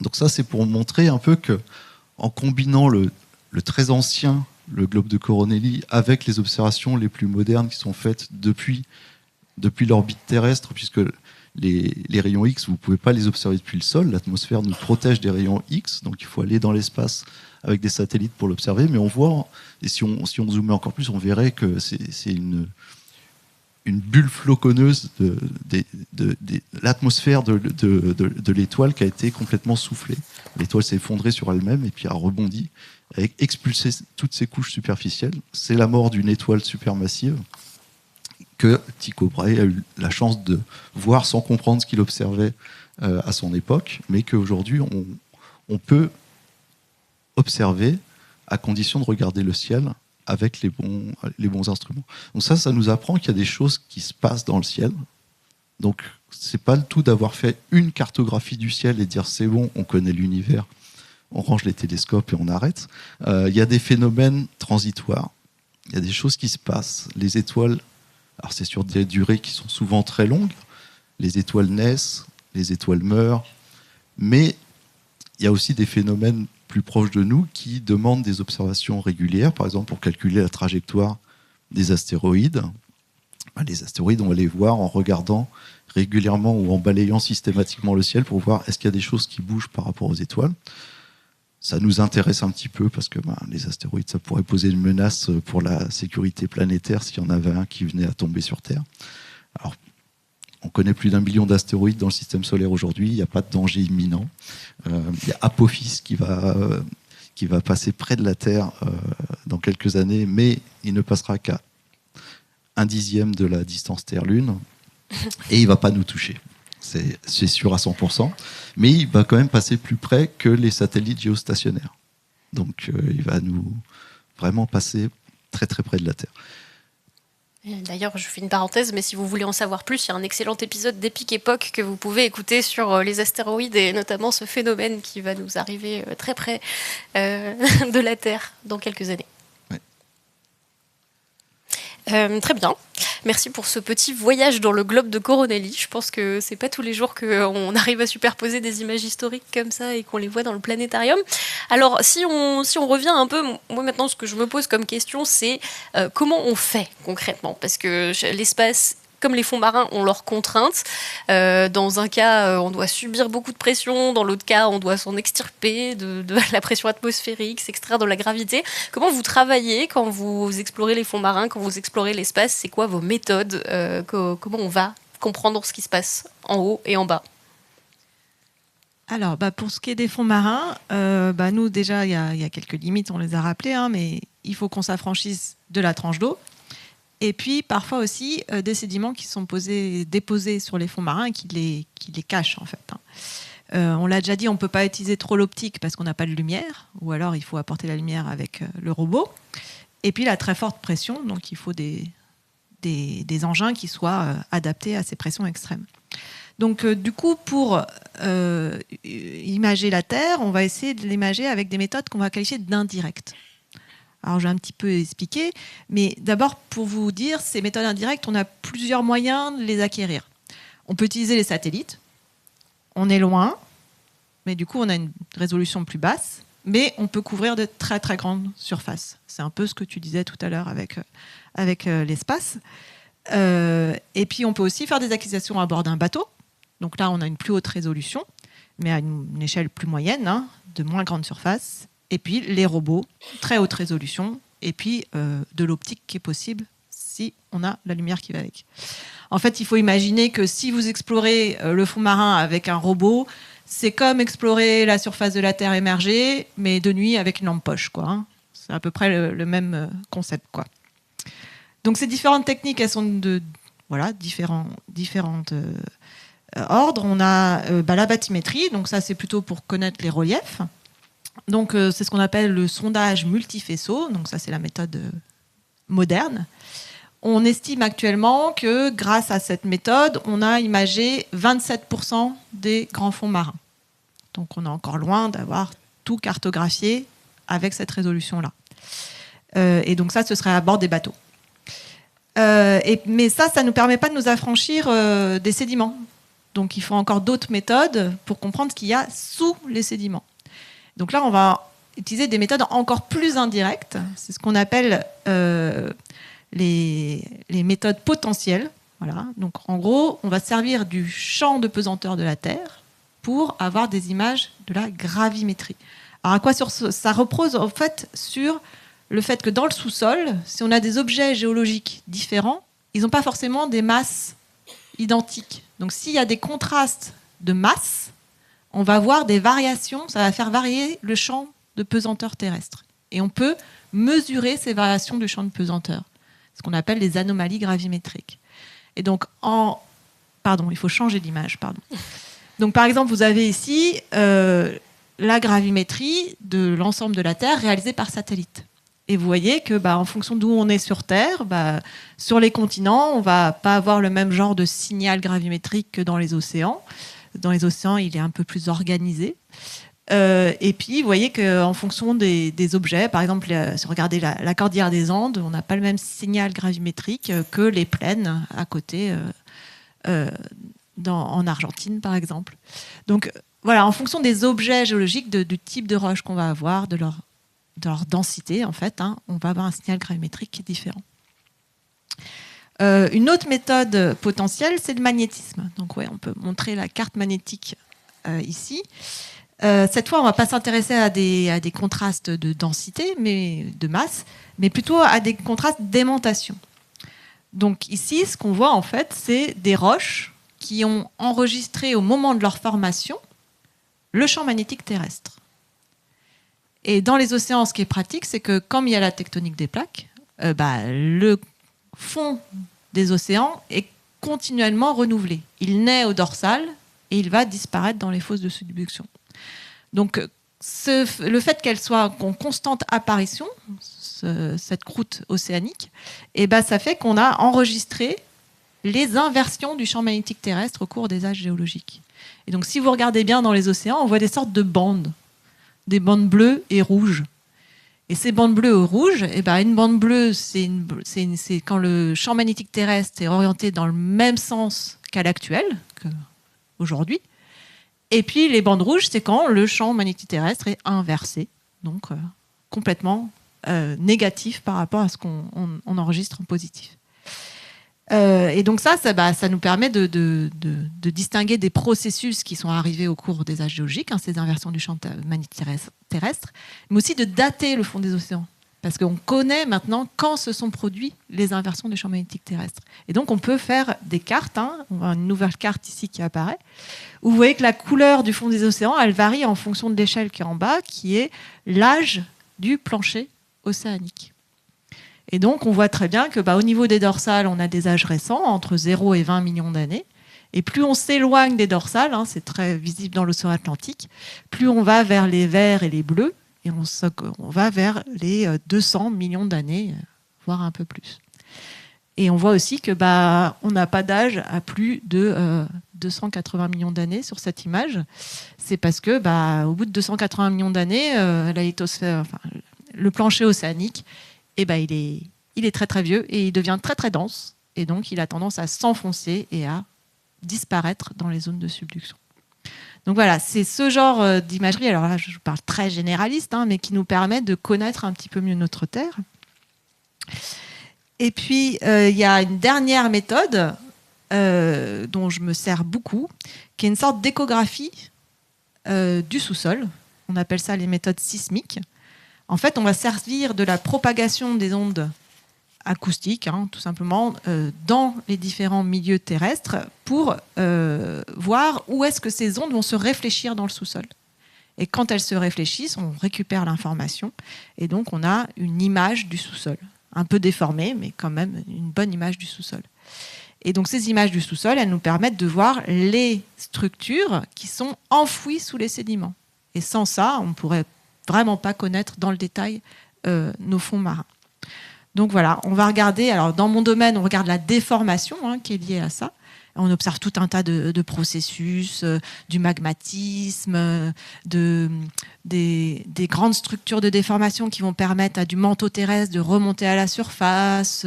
Donc ça, c'est pour montrer un peu que, en combinant le très ancien, le globe de Coronelli, avec les observations les plus modernes qui sont faites depuis l'orbite terrestre, puisque les rayons X, vous ne pouvez pas les observer depuis le sol. L'atmosphère nous protège des rayons X, donc il faut aller dans l'espace avec des satellites pour l'observer. Mais on voit, et si on zoomait encore plus, on verrait que c'est une bulle floconneuse de l'atmosphère de l'étoile qui a été complètement soufflée. L'étoile s'est effondrée sur elle-même et puis a rebondi, a expulsé toutes ces couches superficielles. C'est la mort d'une étoile supermassive que Tycho Brahe a eu la chance de voir sans comprendre ce qu'il observait à son époque, mais qu'aujourd'hui on peut observer à condition de regarder le ciel avec les bons instruments. Donc ça nous apprend qu'il y a des choses qui se passent dans le ciel. Donc c'est pas le tout d'avoir fait une cartographie du ciel et dire c'est bon, on connaît l'univers, on range les télescopes et on arrête. Il y a des phénomènes transitoires, il y a des choses qui se passent. Les étoiles, alors c'est sur des durées qui sont souvent très longues, les étoiles naissent, les étoiles meurent, mais il y a aussi des phénomènes plus proches de nous qui demandent des observations régulières, par exemple pour calculer la trajectoire des astéroïdes. Les astéroïdes, on va les voir en regardant régulièrement ou en balayant systématiquement le ciel pour voir est-ce qu'il y a des choses qui bougent par rapport aux étoiles. Ça nous intéresse un petit peu parce que les astéroïdes, ça pourrait poser une menace pour la sécurité planétaire s'il y en avait un qui venait à tomber sur Terre. Alors, on connaît plus d'1 billion d'astéroïdes dans le système solaire aujourd'hui, il n'y a pas de danger imminent. Il y a Apophis qui va passer près de la Terre dans quelques années, mais il ne passera qu'à 1/10 de la distance Terre-Lune, et il ne va pas nous toucher. C'est sûr à 100%, mais il va quand même passer plus près que les satellites géostationnaires. Donc il va nous vraiment passer très très près de la Terre. D'ailleurs, je fais une parenthèse, mais si vous voulez en savoir plus, il y a un excellent épisode d'Epic Époque que vous pouvez écouter sur les astéroïdes et notamment ce phénomène qui va nous arriver très près de la Terre dans quelques années. Très bien. Merci pour ce petit voyage dans le globe de Coronelli. Je pense que c'est pas tous les jours qu'on arrive à superposer des images historiques comme ça et qu'on les voit dans le planétarium. Alors, si on revient un peu, moi maintenant, ce que je me pose comme question, c'est comment on fait concrètement ? Parce que l'espace, comme les fonds marins, ont leurs contraintes. Dans un cas, on doit subir beaucoup de pression. Dans l'autre cas, on doit s'en extirper de la pression atmosphérique, s'extraire de la gravité. Comment vous travaillez quand vous explorez les fonds marins, quand vous explorez l'espace ? C'est quoi vos méthodes ? Comment on va comprendre ce qui se passe en haut et en bas ? Alors, pour ce qui est des fonds marins, nous, déjà, il y a quelques limites, on les a rappelées, mais il faut qu'on s'affranchisse de la tranche d'eau. Et puis, parfois aussi, des sédiments qui sont déposés sur les fonds marins et qui les cachent, en fait. On l'a déjà dit, on ne peut pas utiliser trop l'optique parce qu'on n'a pas de lumière, ou alors il faut apporter la lumière avec le robot. Et puis, la très forte pression, donc il faut des engins qui soient adaptés à ces pressions extrêmes. Donc, du coup, pour imager la Terre, on va essayer de l'imager avec des méthodes qu'on va qualifier d'indirectes. Alors, j'ai un petit peu expliqué, mais d'abord, pour vous dire, ces méthodes indirectes, on a plusieurs moyens de les acquérir. On peut utiliser les satellites. On est loin, mais du coup, on a une résolution plus basse, mais on peut couvrir de très, très grandes surfaces. C'est un peu ce que tu disais tout à l'heure avec l'espace. Et puis, on peut aussi faire des acquisitions à bord d'un bateau. Donc là, on a une plus haute résolution, mais à une échelle plus moyenne, de moins grande surface. Et puis les robots, très haute résolution, et puis de l'optique qui est possible si on a la lumière qui va avec. En fait, il faut imaginer que si vous explorez le fond marin avec un robot, c'est comme explorer la surface de la Terre émergée, mais de nuit avec une lampe poche, quoi. C'est à peu près le même concept, quoi. Donc ces différentes techniques, elles sont de différentes ordres. On a la bathymétrie, donc ça c'est plutôt pour connaître les reliefs. Donc, c'est ce qu'on appelle le sondage multifaisceau. Donc, ça, c'est la méthode moderne. On estime actuellement que grâce à cette méthode, on a imagé 27% des grands fonds marins. Donc on est encore loin d'avoir tout cartographié avec cette résolution-là. Et donc ça, ce serait à bord des bateaux. Mais ça ne nous permet pas de nous affranchir des sédiments. Donc il faut encore d'autres méthodes pour comprendre ce qu'il y a sous les sédiments. Donc là, on va utiliser des méthodes encore plus indirectes. C'est ce qu'on appelle les méthodes potentielles. Voilà. Donc en gros, on va servir du champ de pesanteur de la Terre pour avoir des images de la gravimétrie. Alors à quoi ça repose en fait sur le fait que dans le sous-sol, si on a des objets géologiques différents, ils n'ont pas forcément des masses identiques. Donc s'il y a des contrastes de masse, on va voir des variations, ça va faire varier le champ de pesanteur terrestre. Et on peut mesurer ces variations du champ de pesanteur, ce qu'on appelle les anomalies gravimétriques. Et donc, il faut changer d'image, pardon. Donc par exemple, vous avez ici la gravimétrie de l'ensemble de la Terre réalisée par satellite. Et vous voyez que, en fonction d'où on est sur Terre, sur les continents, on ne va pas avoir le même genre de signal gravimétrique que dans les océans. Dans les océans, il est un peu plus organisé. Et puis, vous voyez qu'en fonction des objets, par exemple, si vous regardez la cordillère des Andes, on n'a pas le même signal gravimétrique que les plaines à côté, en Argentine, par exemple. Donc, voilà, en fonction des objets géologiques, du type de roche qu'on va avoir, de leur densité, en fait, on va avoir un signal gravimétrique qui est différent. Une autre méthode potentielle, c'est le magnétisme. Donc, on peut montrer la carte magnétique ici. Cette fois, on ne va pas s'intéresser à des contrastes de densité, de masse, mais plutôt à des contrastes d'aimantation. Donc ici, ce qu'on voit, en fait, c'est des roches qui ont enregistré au moment de leur formation le champ magnétique terrestre. Et dans les océans, ce qui est pratique, c'est que comme il y a la tectonique des plaques, le fond des océans est continuellement renouvelé. Il naît au dorsal et il va disparaître dans les fosses de subduction. Donc le fait qu'elle soit en constante apparition, cette croûte océanique, ça fait qu'on a enregistré les inversions du champ magnétique terrestre au cours des âges géologiques. Et donc si vous regardez bien dans les océans, on voit des sortes de bandes, des bandes bleues et rouges. Et ces bandes bleues ou rouges, une bande bleue, c'est quand le champ magnétique terrestre est orienté dans le même sens qu'à l'actuel, qu'aujourd'hui. Et puis les bandes rouges, c'est quand le champ magnétique terrestre est inversé, donc complètement négatif par rapport à ce qu'on enregistre en positif. Et donc ça nous permet de distinguer des processus qui sont arrivés au cours des âges géologiques, ces inversions du champ magnétique terrestre, mais aussi de dater le fond des océans. Parce qu'on connaît maintenant quand se sont produits les inversions du champ magnétique terrestre. Et donc on peut faire des cartes, on voit une nouvelle carte ici qui apparaît, où vous voyez que la couleur du fond des océans, elle varie en fonction de l'échelle qui est en bas, qui est l'âge du plancher océanique. Et donc, on voit très bien que, au niveau des dorsales, on a des âges récents, entre 0 et 20 millions d'années. Et plus on s'éloigne des dorsales, c'est très visible dans l'océan Atlantique, plus on va vers les verts et les bleus, et on va vers les 200 millions d'années, voire un peu plus. Et on voit aussi que on n'a pas d'âge à plus de 280 millions d'années sur cette image. C'est parce que, au bout de 280 millions d'années, la lithosphère, le plancher océanique, il est très très vieux et il devient très très dense. Et donc, il a tendance à s'enfoncer et à disparaître dans les zones de subduction. Donc voilà, c'est ce genre d'imagerie, alors là je parle très généraliste, mais qui nous permet de connaître un petit peu mieux notre Terre. Et puis, il y a une dernière méthode dont je me sers beaucoup, qui est une sorte d'échographie du sous-sol. On appelle ça les méthodes sismiques. En fait, on va servir de la propagation des ondes acoustiques, tout simplement, dans les différents milieux terrestres pour voir où est-ce que ces ondes vont se réfléchir dans le sous-sol. Et quand elles se réfléchissent, on récupère l'information et donc on a une image du sous-sol. Un peu déformée, mais quand même une bonne image du sous-sol. Et donc ces images du sous-sol, elles nous permettent de voir les structures qui sont enfouies sous les sédiments. Et sans ça, on ne pourrait vraiment pas connaître dans le détail nos fonds marins. Donc voilà, on va regarder, alors dans mon domaine, on regarde la déformation qui est liée à ça. On observe tout un tas de processus, du magmatisme, des grandes structures de déformation qui vont permettre à du manteau terrestre de remonter à la surface.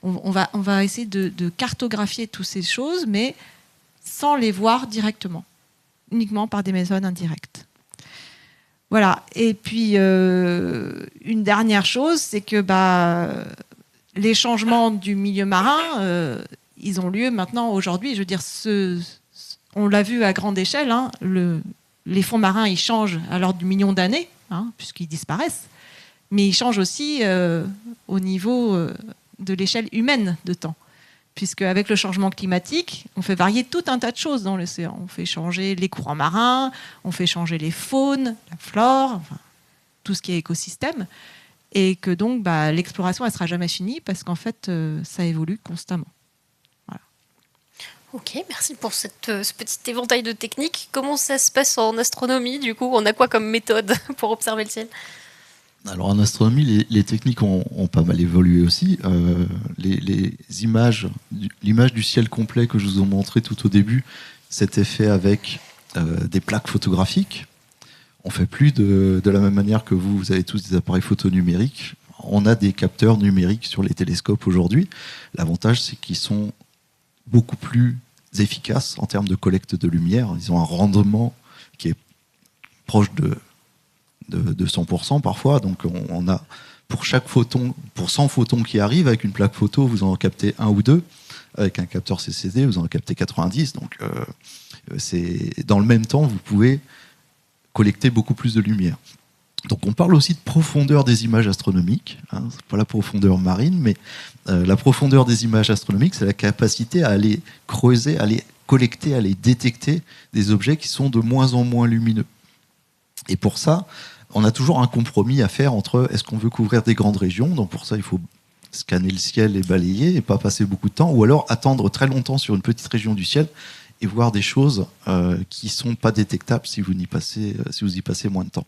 On va essayer de cartographier toutes ces choses, mais sans les voir directement, uniquement par des méthodes indirectes. Voilà. Et puis, une dernière chose, c'est que les changements du milieu marin, ils ont lieu maintenant, aujourd'hui. Je veux dire, on l'a vu à grande échelle, les fonds marins, ils changent à l'ordre du million d'années, puisqu'ils disparaissent. Mais ils changent aussi au niveau de l'échelle humaine de temps. Puisque avec le changement climatique, on fait varier tout un tas de choses dans l'océan. On fait changer les courants marins, on fait changer les faunes, la flore, enfin, tout ce qui est écosystème. Et que donc, l'exploration, elle ne sera jamais finie parce qu'en fait, ça évolue constamment. Voilà. Ok, merci pour ce petit éventail de techniques. Comment ça se passe en astronomie, du coup? On a quoi comme méthode pour observer le ciel? Alors en astronomie, les techniques ont pas mal évolué aussi. Les images, l'image du ciel complet que je vous ai montré tout au début, c'était fait avec des plaques photographiques. On fait plus de la même manière que vous avez tous des appareils photo numériques. On a des capteurs numériques sur les télescopes aujourd'hui. L'avantage, c'est qu'ils sont beaucoup plus efficaces en termes de collecte de lumière. Ils ont un rendement qui est proche de 100% parfois. Donc on a pour chaque photon, pour 100 photons qui arrivent avec une plaque photo, vous en captez un ou deux. Avec un capteur CCD, vous en captez 90. Donc c'est dans le même temps, vous pouvez collecter beaucoup plus de lumière. Donc on parle aussi de profondeur des images astronomiques. C'est pas la profondeur marine, mais la profondeur des images astronomiques, c'est la capacité à aller creuser, à aller collecter, à aller détecter des objets qui sont de moins en moins lumineux. Et pour ça, on a toujours un compromis à faire entre est-ce qu'on veut couvrir des grandes régions, donc pour ça il faut scanner le ciel et balayer et pas passer beaucoup de temps, ou alors attendre très longtemps sur une petite région du ciel et voir des choses qui sont pas détectables si vous y passez moins de temps.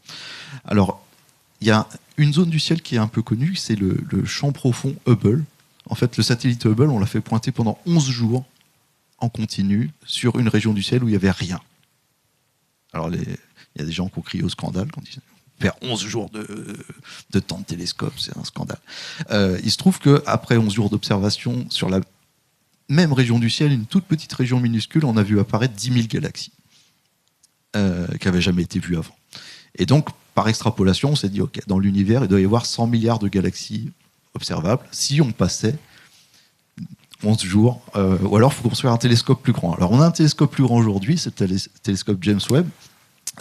Alors, il y a une zone du ciel qui est un peu connue, c'est le champ profond Hubble. En fait, le satellite Hubble, on l'a fait pointer pendant 11 jours en continu sur une région du ciel où il n'y avait rien. Alors, il y a des gens qui ont crié au scandale quand ils faire 11 jours de temps de télescope, c'est un scandale. Il se trouve qu'après 11 jours d'observation sur la même région du ciel, une toute petite région minuscule, on a vu apparaître 10 000 galaxies qui n'avaient jamais été vues avant. Et donc, par extrapolation, on s'est dit, OK, dans l'univers, il doit y avoir 100 milliards de galaxies observables si on passait 11 jours, ou alors il faut construire un télescope plus grand. Alors, on a un télescope plus grand aujourd'hui, c'est le télescope James Webb.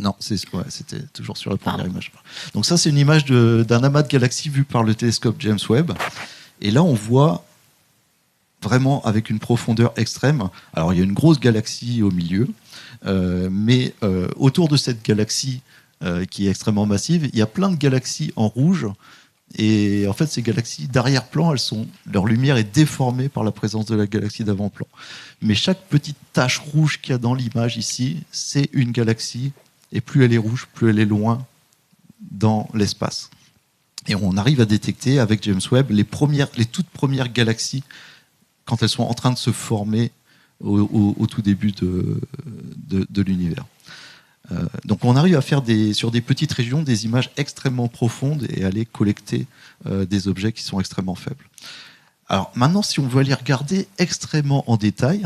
Non, c'était toujours sur la première image. Donc ça, c'est une image d'un amas de galaxies vu par le télescope James Webb. Et là, on voit vraiment avec une profondeur extrême. Alors, il y a une grosse galaxie au milieu, mais autour de cette galaxie qui est extrêmement massive, il y a plein de galaxies en rouge. Et en fait, ces galaxies d'arrière-plan, leur lumière est déformée par la présence de la galaxie d'avant-plan. Mais chaque petite tache rouge qu'il y a dans l'image ici, c'est une galaxie. Et plus elle est rouge, plus elle est loin dans l'espace. Et on arrive à détecter avec James Webb les toutes premières galaxies quand elles sont en train de se former au tout début de l'univers. Donc on arrive à faire sur des petites régions des images extrêmement profondes et aller collecter des objets qui sont extrêmement faibles. Alors maintenant, si on veut aller regarder extrêmement en détail,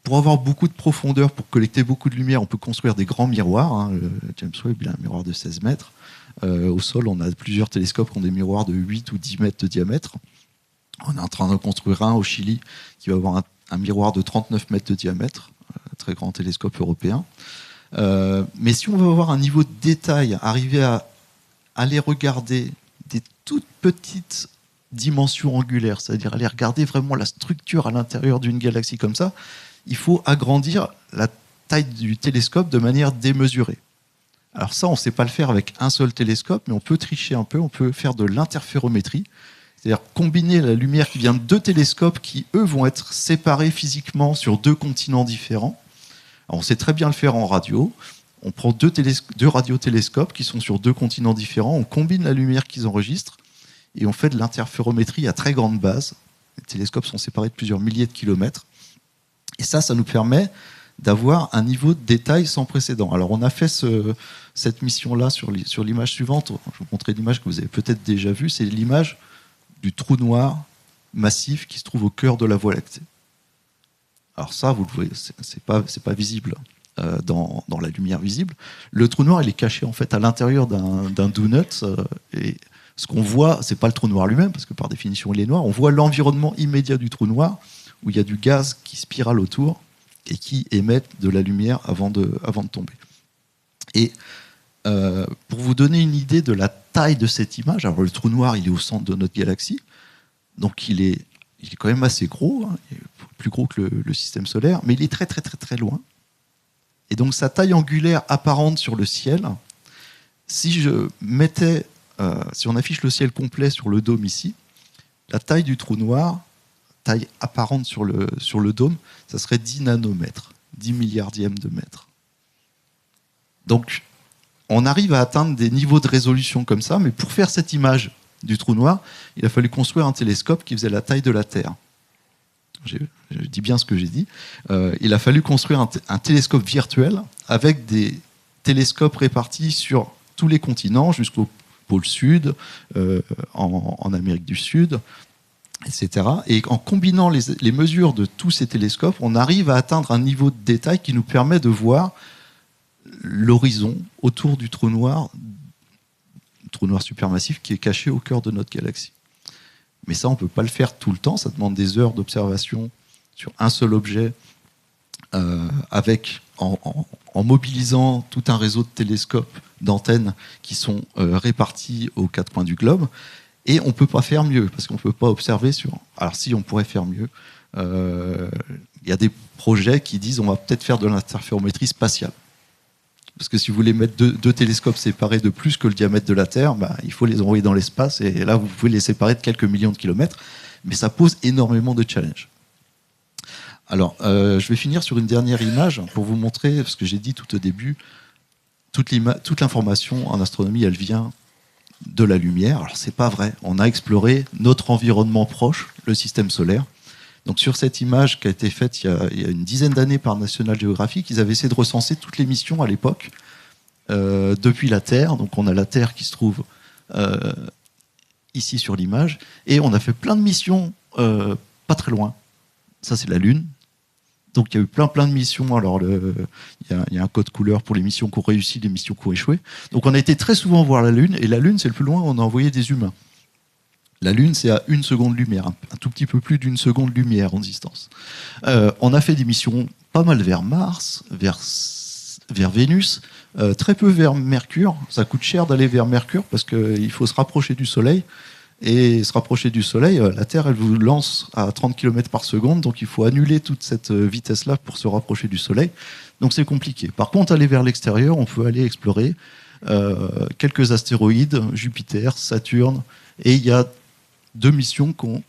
pour avoir beaucoup de profondeur, pour collecter beaucoup de lumière, on peut construire des grands miroirs. Le James Webb, il a un miroir de 16 mètres. Au sol, on a plusieurs télescopes qui ont des miroirs de 8 ou 10 mètres de diamètre. On est en train de construire un au Chili qui va avoir un miroir de 39 mètres de diamètre, un très grand télescope européen. Mais si on veut avoir un niveau de détail, arriver à aller regarder des toutes petites dimensions angulaires, c'est-à-dire aller regarder vraiment la structure à l'intérieur d'une galaxie comme ça, il faut agrandir la taille du télescope de manière démesurée. Alors ça, on ne sait pas le faire avec un seul télescope, mais on peut tricher un peu, on peut faire de l'interférométrie, c'est-à-dire combiner la lumière qui vient de deux télescopes qui, eux, vont être séparés physiquement sur deux continents différents. Alors, on sait très bien le faire en radio. On prend deux radiotélescopes qui sont sur deux continents différents, on combine la lumière qu'ils enregistrent, et on fait de l'interférométrie à très grande base. Les télescopes sont séparés de plusieurs milliers de kilomètres. Et ça nous permet d'avoir un niveau de détail sans précédent. Alors on a fait cette mission-là sur l'image suivante. Je vous montrer l'image que vous avez peut-être déjà vue. C'est l'image du trou noir massif qui se trouve au cœur de la Voie lactée. Alors ça, vous le voyez, c'est pas visible dans la lumière visible. Le trou noir, il est caché en fait à l'intérieur d'un donut. Et ce qu'on voit, c'est pas le trou noir lui-même, parce que par définition, il est noir. On voit l'environnement immédiat du trou noir, où il y a du gaz qui spirale autour et qui émet de la lumière avant de tomber. Et pour vous donner une idée de la taille de cette image, alors le trou noir, il est au centre de notre galaxie, donc il est quand même assez gros, hein, il est plus gros que le système solaire, mais il est très très très très loin. Et donc sa taille angulaire apparente sur le ciel, si on affiche le ciel complet sur le dôme ici, la taille du trou noir, taille apparente sur le dôme, ça serait 10 nanomètres, 10 milliardièmes de mètre. Donc, on arrive à atteindre des niveaux de résolution comme ça, mais pour faire cette image du trou noir, il a fallu construire un télescope qui faisait la taille de la Terre. Je dis bien ce que j'ai dit. Il a fallu construire un télescope virtuel avec des télescopes répartis sur tous les continents, jusqu'au pôle sud, en Amérique du Sud, etc. Et en combinant les mesures de tous ces télescopes, on arrive à atteindre un niveau de détail qui nous permet de voir l'horizon autour du trou noir supermassif qui est caché au cœur de notre galaxie. Mais ça, on ne peut pas le faire tout le temps. Ça demande des heures d'observation sur un seul objet, en mobilisant tout un réseau de télescopes, d'antennes qui sont répartis aux quatre coins du globe. Et on ne peut pas faire mieux, parce qu'on ne peut pas observer sur... Alors si, on pourrait faire mieux. Il y a des projets qui disent on va peut-être faire de l'interférométrie spatiale. Parce que si vous voulez mettre deux télescopes séparés de plus que le diamètre de la Terre, il faut les envoyer dans l'espace, et là, vous pouvez les séparer de quelques millions de kilomètres, mais ça pose énormément de challenges. Alors, je vais finir sur une dernière image pour vous montrer, parce que j'ai dit tout au début, toute l'information en astronomie, elle vient de la lumière. Alors, c'est pas vrai. On a exploré notre environnement proche, le système solaire. Donc sur cette image qui a été faite il y a une dizaine d'années par National Geographic, ils avaient essayé de recenser toutes les missions à l'époque depuis la Terre. Donc on a la Terre qui se trouve ici sur l'image, et on a fait plein de missions pas très loin. Ça c'est la Lune. Donc il y a eu plein de missions. Alors il y a un code couleur pour les missions qui ont réussi, les missions qui ont échoué. Donc on a été très souvent voir la Lune, et la Lune c'est le plus loin où on a envoyé des humains. La Lune, c'est à 1 seconde lumière, un tout petit peu plus d'1 seconde lumière en distance. On a fait des missions pas mal vers Mars, vers Vénus, très peu vers Mercure. Ça coûte cher d'aller vers Mercure parce qu'il faut se rapprocher du Soleil. Et se rapprocher du Soleil, la Terre, elle vous lance à 30 km par seconde, donc il faut annuler toute cette vitesse-là pour se rapprocher du Soleil. Donc c'est compliqué. Par contre, aller vers l'extérieur, on peut aller explorer quelques astéroïdes, Jupiter, Saturne, et il y a 2 missions qui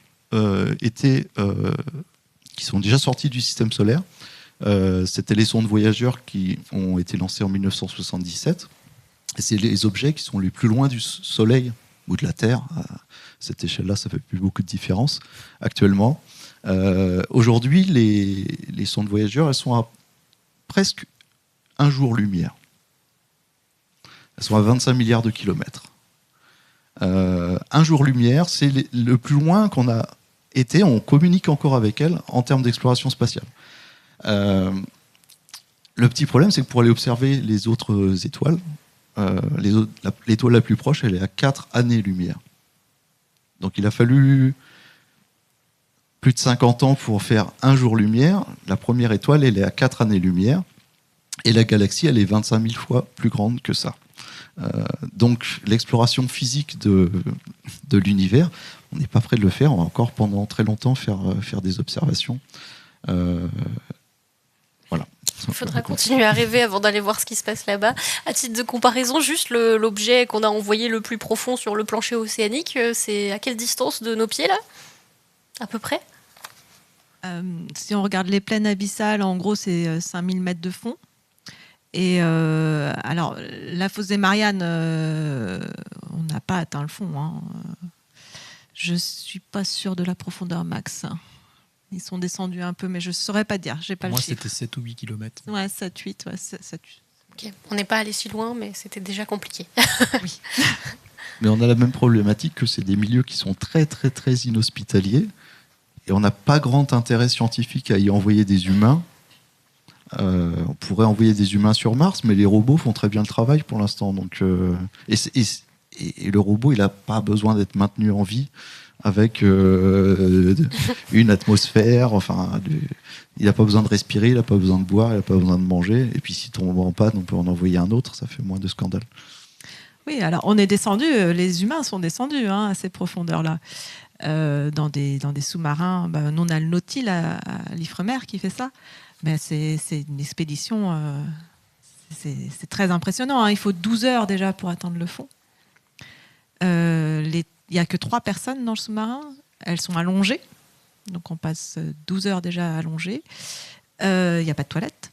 sont déjà sorties du système solaire. C'était les sondes Voyageur qui ont été lancées en 1977. Et c'est les objets qui sont les plus loin du Soleil ou de la Terre. À cette échelle-là, ça ne fait plus beaucoup de différence actuellement. Aujourd'hui, les sondes Voyageur, elles sont à presque 1 jour-lumière. Elles sont à 25 milliards de kilomètres. 1 jour-lumière, c'est le plus loin qu'on a été. On communique encore avec elle en termes d'exploration spatiale. Le petit problème, c'est que pour aller observer les autres étoiles, l'étoile la plus proche, elle est à 4 années-lumière. Donc il a fallu plus de 50 ans pour faire 1 jour-lumière. La première étoile, elle est à 4 années-lumière. Et la galaxie, elle est 25 000 fois plus grande que ça. Donc l'exploration physique de l'univers, on n'est pas prêt de le faire. On va encore pendant très longtemps faire des observations. Voilà. Il faudra continuer à rêver avant d'aller voir ce qui se passe là-bas. À titre de comparaison, juste l'objet qu'on a envoyé le plus profond sur le plancher océanique, c'est à quelle distance de nos pieds là, à peu près? Si on regarde les plaines abyssales, en gros c'est 5000 mètres de fond. Et alors, la fosse des Mariannes, on n'a pas atteint le fond. Hein. Je ne suis pas sûre de la profondeur max. Ils sont descendus un peu, mais je ne saurais pas dire. J'ai pas Moi, le chiffre. c'était 7 ou 8 kilomètres. Ouais, 7-8. Ouais, 7-8. Ok. On n'est pas allé si loin, mais c'était déjà compliqué. Oui. Mais on a la même problématique que c'est des milieux qui sont très très très inhospitaliers et on n'a pas grand intérêt scientifique à y envoyer des humains. On pourrait envoyer des humains sur Mars, mais les robots font très bien le travail pour l'instant. Donc, et le robot, il n'a pas besoin d'être maintenu en vie avec une atmosphère. Enfin, il n'a pas besoin de respirer, il n'a pas besoin de boire, il n'a pas besoin de manger. Et puis, si tombe en panne, on peut en envoyer un autre. Ça fait moins de scandale. Oui, alors on est descendu, les humains sont descendus à ces profondeurs-là. Dans des sous-marins, nous on a le Nautile à l'Ifremer qui fait ça. Mais c'est une expédition, c'est très impressionnant. Il faut 12 heures déjà pour atteindre le fond. Il n'y a que 3 personnes dans le sous-marin. Elles sont allongées. Donc on passe 12 heures déjà allongées. Il n'y a pas de toilette.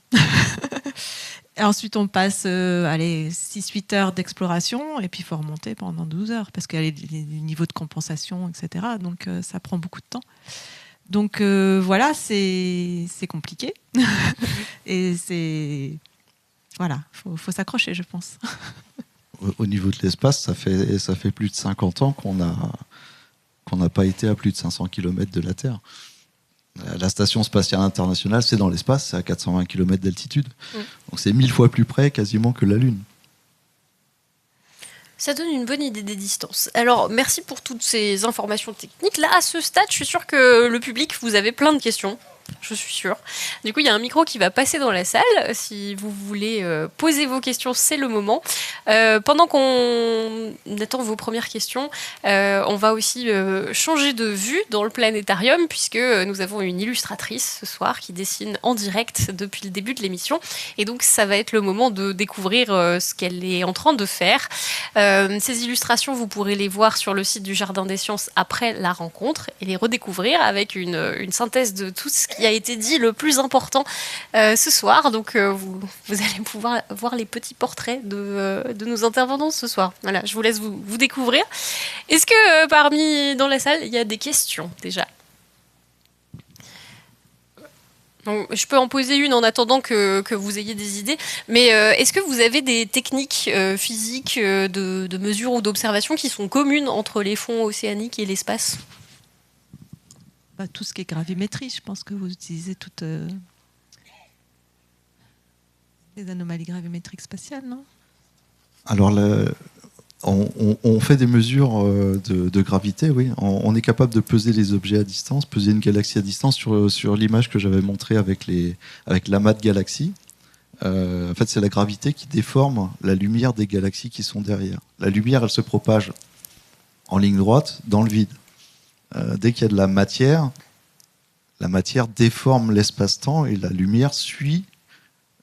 Et ensuite, on passe 6-8 heures d'exploration et puis il faut remonter pendant 12 heures parce qu'il y a les niveaux de compensation, etc. Donc, ça prend beaucoup de temps. Donc, voilà, c'est compliqué. Et c'est... Voilà, faut s'accrocher, je pense. Au niveau de l'espace, ça fait plus de 50 ans qu'on n'a pas été à plus de 500 km de la Terre. La station spatiale internationale, c'est dans l'espace, c'est à 420 km d'altitude. Donc c'est 1000 fois plus près quasiment que la Lune. Ça donne une bonne idée des distances. Alors, merci pour toutes ces informations techniques. Là, à ce stade, je suis sûre que le public, vous avez plein de questions. Je suis sûre. Du coup, il y a un micro qui va passer dans la salle. Si vous voulez poser vos questions, c'est le moment. Pendant qu'on attend vos premières questions, on va aussi changer de vue dans le planétarium puisque nous avons une illustratrice ce soir qui dessine en direct depuis le début de l'émission. Et donc, ça va être le moment de découvrir ce qu'elle est en train de faire. Ces illustrations, vous pourrez les voir sur le site du Jardin des Sciences après la rencontre et les redécouvrir avec une synthèse de tout ce qui a été dit le plus important ce soir. Donc, vous allez pouvoir voir les petits portraits de nos intervenants ce soir. Voilà, je vous laisse vous découvrir. Est-ce que dans la salle, il y a des questions déjà ? Donc, je peux en poser une en attendant que vous ayez des idées. Mais est-ce que vous avez des techniques physiques de mesure ou d'observation qui sont communes entre les fonds océaniques et l'espace ? Tout ce qui est gravimétrie, je pense que vous utilisez toutes les anomalies gravimétriques spatiales, non ? Alors, on fait des mesures de gravité, oui. On est capable de peser les objets à distance, peser une galaxie à distance sur l'image que j'avais montrée avec l'amas de galaxies. En fait, c'est la gravité qui déforme la lumière des galaxies qui sont derrière. La lumière, elle se propage en ligne droite dans le vide. Dès qu'il y a de la matière déforme l'espace-temps et la lumière suit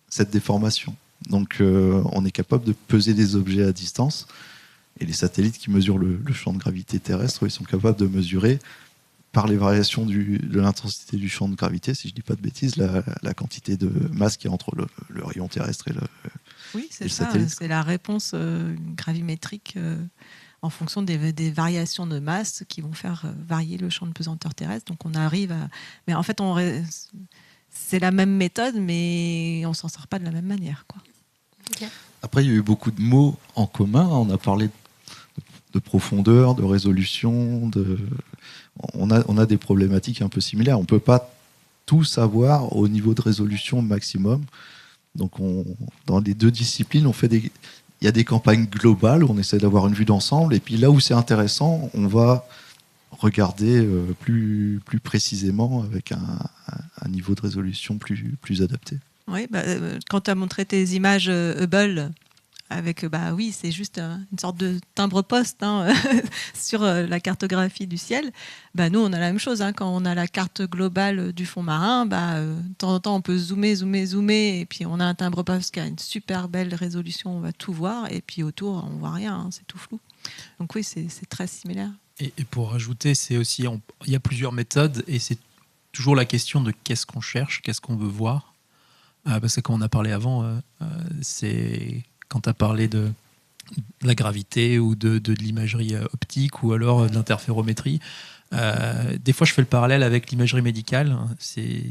cette déformation. Donc on est capable de peser des objets à distance et les satellites qui mesurent le champ de gravité terrestre, ils sont capables de mesurer par les variations de l'intensité du champ de gravité, si je ne dis pas de bêtises, la quantité de masse qui est entre le rayon terrestre et c'est le ça, satellite. C'est la réponse gravimétrique en fonction des variations de masse qui vont faire varier le champ de pesanteur terrestre. Donc on arrive à... Mais en fait, c'est la même méthode, mais on ne s'en sort pas de la même manière, quoi. Okay. Après, il y a eu beaucoup de mots en commun. On a parlé de profondeur, de résolution. On a des problématiques un peu similaires. On ne peut pas tout savoir au niveau de résolution maximum. Donc dans les deux disciplines, il y a des campagnes globales où on essaie d'avoir une vue d'ensemble, et puis là où c'est intéressant, on va regarder plus précisément avec un niveau de résolution plus adapté. Oui, quand tu as montré tes images Hubble, avec, oui, c'est juste une sorte de timbre-poste sur la cartographie du ciel. Nous, on a la même chose. Quand on a la carte globale du fond marin, de temps en temps, on peut zoomer, et puis on a un timbre-poste qui a une super belle résolution, on va tout voir, et puis autour, on voit rien, c'est tout flou. Donc oui, c'est très similaire. Et pour rajouter, c'est aussi, il y a plusieurs méthodes, et c'est toujours la question de qu'est-ce qu'on cherche, qu'est-ce qu'on veut voir. Parce que quand on a parlé avant, c'est... Quand tu as parlé la gravité ou de l'imagerie optique ou alors de l'interférométrie. Des fois, je fais le parallèle avec l'imagerie médicale. C'est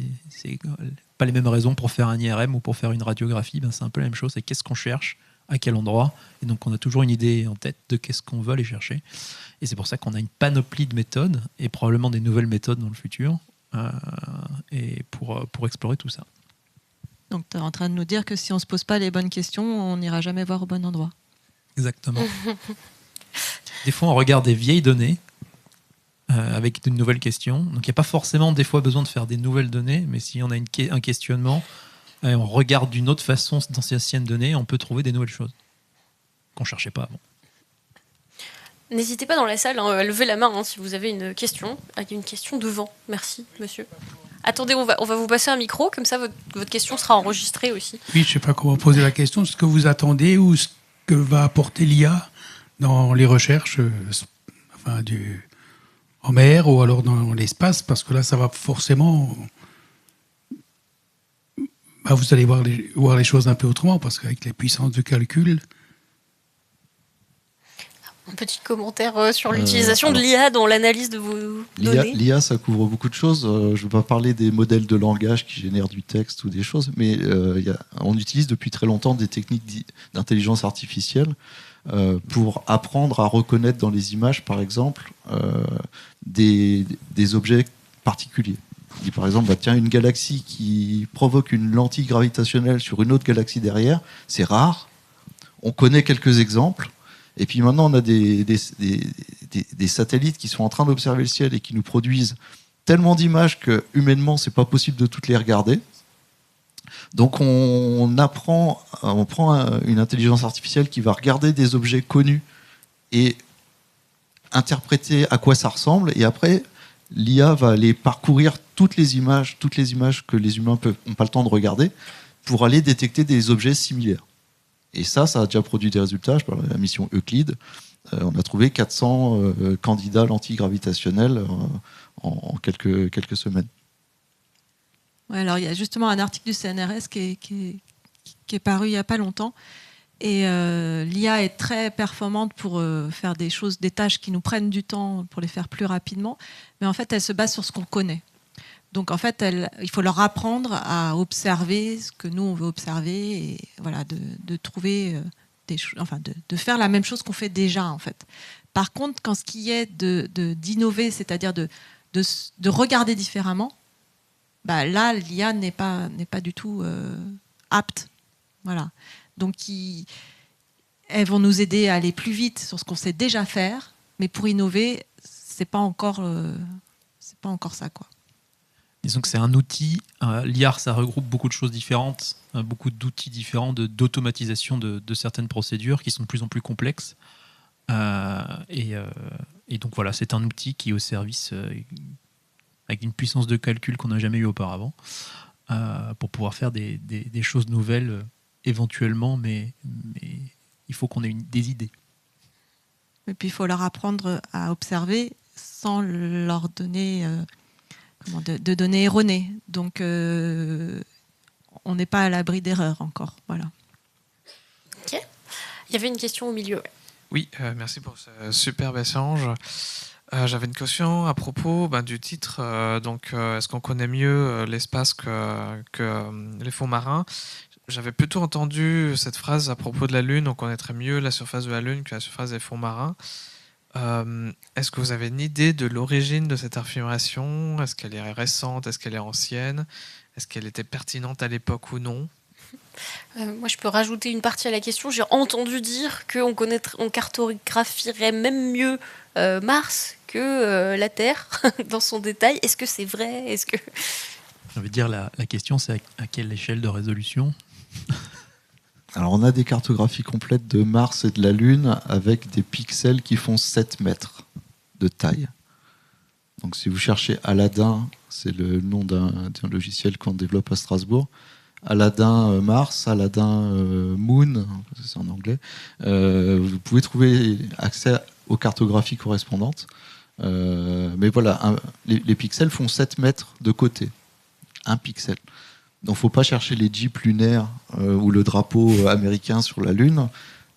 pas les mêmes raisons pour faire un IRM ou pour faire une radiographie. C'est un peu la même chose. C'est qu'est-ce qu'on cherche, à quel endroit. Et donc, on a toujours une idée en tête de qu'est-ce qu'on veut aller chercher. Et c'est pour ça qu'on a une panoplie de méthodes et probablement des nouvelles méthodes dans le futur et pour explorer tout ça. Donc, tu es en train de nous dire que si on ne se pose pas les bonnes questions, on n'ira jamais voir au bon endroit. Exactement. Des fois, on regarde des vieilles données avec de nouvelles questions. Donc, il n'y a pas forcément des fois besoin de faire des nouvelles données, mais si on a un questionnement, on regarde d'une autre façon dans ces anciennes données, on peut trouver des nouvelles choses qu'on ne cherchait pas avant. N'hésitez pas dans la salle à lever la main si vous avez une question. Il y a une question devant. Merci, monsieur. Attendez, on va vous passer un micro, comme ça votre question sera enregistrée aussi. Oui, je ne sais pas comment poser la question. Ce que vous attendez ou ce que va apporter l'IA dans les recherches en mer ou alors dans l'espace, parce que là, ça va forcément... vous allez voir les choses un peu autrement, parce qu'avec les puissances de calcul... Un petit commentaire sur l'utilisation de l'IA dans l'analyse de vos données. L'IA, ça couvre beaucoup de choses. Je ne veux pas parler des modèles de langage qui génèrent du texte ou des choses, mais on utilise depuis très longtemps des techniques d'intelligence artificielle pour apprendre à reconnaître dans les images, par exemple, des objets particuliers. On dit par exemple, tiens, une galaxie qui provoque une lentille gravitationnelle sur une autre galaxie derrière, c'est rare. On connaît quelques exemples. Et puis maintenant, on a des satellites qui sont en train d'observer le ciel et qui nous produisent tellement d'images que humainement, c'est pas possible de toutes les regarder. Donc on prend une intelligence artificielle qui va regarder des objets connus et interpréter à quoi ça ressemble. Et après, l'IA va aller parcourir toutes les images que les humains n'ont pas le temps de regarder pour aller détecter des objets similaires. Et ça a déjà produit des résultats. Je parle de la mission Euclide. On a trouvé 400 candidats lentilles gravitationnelles en quelques semaines. Ouais, alors il y a justement un article du CNRS qui est paru il n'y a pas longtemps. Et l'IA est très performante pour faire des tâches qui nous prennent du temps, pour les faire plus rapidement. Mais en fait, elle se base sur ce qu'on connaît. Donc en fait, il faut leur apprendre à observer ce que nous on veut observer et voilà, de trouver de faire la même chose qu'on fait déjà en fait. Par contre, quand ce qui est d'innover, c'est-à-dire de regarder différemment, là l'IA n'est pas du tout apte. Voilà. Donc elles vont nous aider à aller plus vite sur ce qu'on sait déjà faire, mais pour innover, c'est pas encore ça quoi. Disons que c'est un outil, l'IA, ça regroupe beaucoup de choses différentes, beaucoup d'outils différents d'automatisation de certaines procédures qui sont de plus en plus complexes. Et donc voilà, c'est un outil qui est au service avec une puissance de calcul qu'on n'a jamais eu auparavant pour pouvoir faire des choses nouvelles éventuellement, mais il faut qu'on ait des idées. Et puis il faut leur apprendre à observer sans leur donner... de données erronées. Donc, on n'est pas à l'abri d'erreurs encore. Voilà. Ok. Il y avait une question au milieu. Oui, merci pour ce superbe échange. J'avais une question à propos du titre. Est-ce qu'on connaît mieux l'espace que les fonds marins ? J'avais plutôt entendu cette phrase à propos de la Lune. On connaîtrait mieux la surface de la Lune que la surface des fonds marins. Est-ce que vous avez une idée de l'origine de cette affirmation ? Est-ce qu'elle est récente ? Est-ce qu'elle est ancienne ? Est-ce qu'elle était pertinente à l'époque ou non ? Moi, je peux rajouter une partie à la question. J'ai entendu dire qu'on cartographierait même mieux Mars que la Terre dans son détail. Est-ce que c'est vrai ? Je veux dire, la question, c'est à quelle échelle de résolution ? Alors on a des cartographies complètes de Mars et de la Lune avec des pixels qui font 7 mètres de taille. Donc si vous cherchez Aladdin, c'est le nom d'un logiciel qu'on développe à Strasbourg, Aladdin Mars, Aladdin Moon, c'est en anglais, vous pouvez trouver accès aux cartographies correspondantes. Mais voilà, les pixels font 7 mètres de côté. Un pixel. Donc il ne faut pas chercher les jeeps lunaires ou le drapeau américain sur la Lune.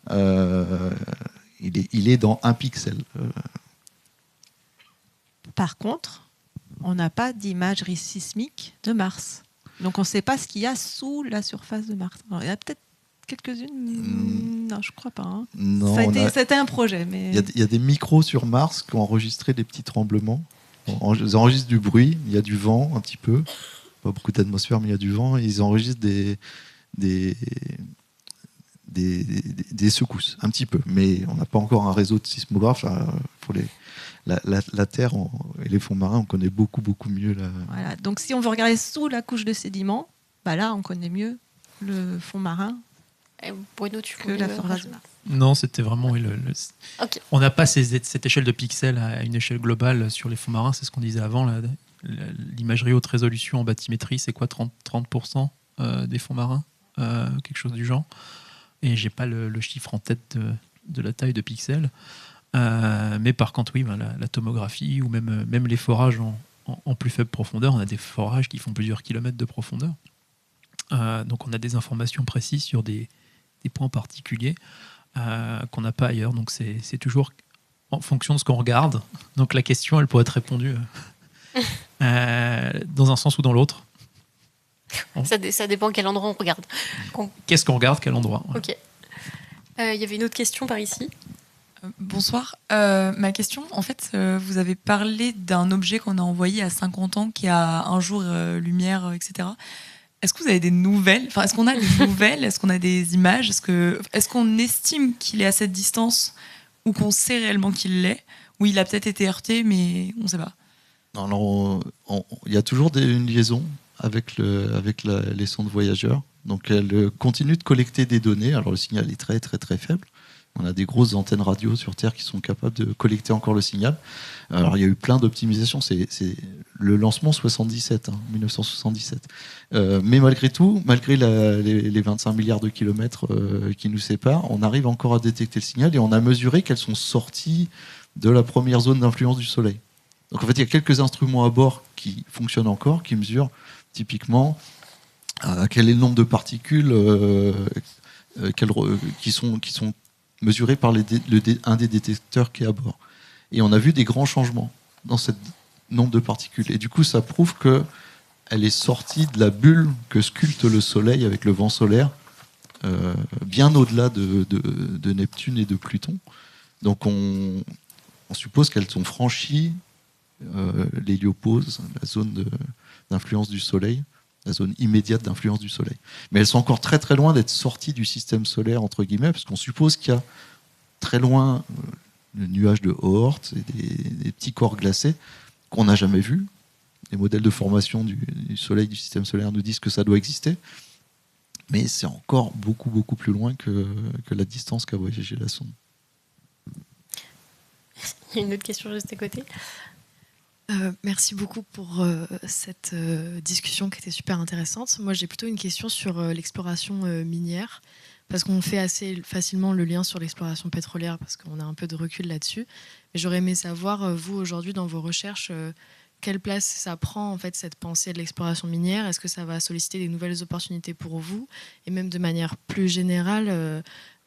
il est dans 1 pixel. Par contre, on n'a pas d'imagerie sismique de Mars. Donc on ne sait pas ce qu'il y a sous la surface de Mars. Alors, il y en a peut-être quelques-unes. Non, je crois pas. Hein. Non, C'était un projet. Mais... il y a des micros sur Mars qui ont enregistré des petits tremblements. Ils enregistrent du bruit, il y a du vent un petit peu. Pas beaucoup d'atmosphère, mais il y a du vent. Et ils enregistrent des secousses, un petit peu. Mais on n'a pas encore un réseau de sismographes. Pour la Terre et les fonds marins, on connaît beaucoup mieux. Voilà. Donc si on veut regarder sous la couche de sédiments, là, on connaît mieux le fond marin Bruno, tu que la surface de Mars. Non, c'était vraiment... Ok. On n'a pas cette échelle de pixels à une échelle globale sur les fonds marins, c'est ce qu'on disait avant. L'imagerie haute résolution en bathymétrie, c'est quoi, 30% des fonds marins, quelque chose du genre. Et j'ai pas le chiffre en tête de la taille de pixels. Mais par contre, oui, la tomographie ou même les forages en plus faible profondeur, on a des forages qui font plusieurs kilomètres de profondeur. Donc on a des informations précises sur des points particuliers qu'on n'a pas ailleurs. Donc c'est toujours en fonction de ce qu'on regarde. Donc la question, elle pourrait être répondue dans un sens ou dans l'autre. Ça dépend quel endroit on regarde. Qu'est-ce qu'on regarde, quel endroit? Ouais. Ok. Il y avait une autre question par ici. Bonsoir. Ma question, en fait, vous avez parlé d'un objet qu'on a envoyé à 50 ans qui a un jour lumière, etc. Est-ce que vous avez des nouvelles? Enfin, est-ce qu'on a des nouvelles? Est-ce qu'on a des images? Est-ce qu'on estime qu'il est à cette distance ou qu'on sait réellement qu'il l'est? Ou il a peut-être été heurté, mais on ne sait pas. Non, il y a toujours une liaison avec les sondes voyageurs. Donc elle continue de collecter des données. Alors le signal est très très très faible. On a des grosses antennes radio sur Terre qui sont capables de collecter encore le signal. Alors il y a eu plein d'optimisations. C'est le lancement 1977. Mais malgré tout, malgré les 25 milliards de kilomètres qui nous séparent, on arrive encore à détecter le signal et on a mesuré qu'elles sont sorties de la première zone d'influence du Soleil. Donc en fait, il y a quelques instruments à bord qui fonctionnent encore, qui mesurent typiquement quel est le nombre de particules qui sont mesurées par un des détecteurs qui est à bord. Et on a vu des grands changements dans ce nombre de particules. Et du coup, ça prouve qu'elle est sortie de la bulle que sculpte le Soleil avec le vent solaire, bien au-delà de Neptune et de Pluton. Donc on suppose qu'elles ont franchi l'héliopause, la zone d'influence du Soleil, la zone immédiate d'influence du Soleil. Mais elles sont encore très très loin d'être sorties du système solaire, entre guillemets, parce qu'on suppose qu'il y a très loin le nuage de Oort et des petits corps glacés qu'on n'a jamais vus. Les modèles de formation du Soleil, du système solaire nous disent que ça doit exister, mais c'est encore beaucoup plus loin que la distance qu'a voyagé la sonde. Il y a une autre question juste à côté. Merci beaucoup pour cette discussion qui était super intéressante. Moi, j'ai plutôt une question sur l'exploration minière, parce qu'on fait assez facilement le lien sur l'exploration pétrolière, parce qu'on a un peu de recul là-dessus. Mais j'aurais aimé savoir, vous, aujourd'hui, dans vos recherches, quelle place ça prend, en fait, cette pensée de l'exploration minière? Est-ce que ça va solliciter des nouvelles opportunités pour vous? Et même de manière plus générale,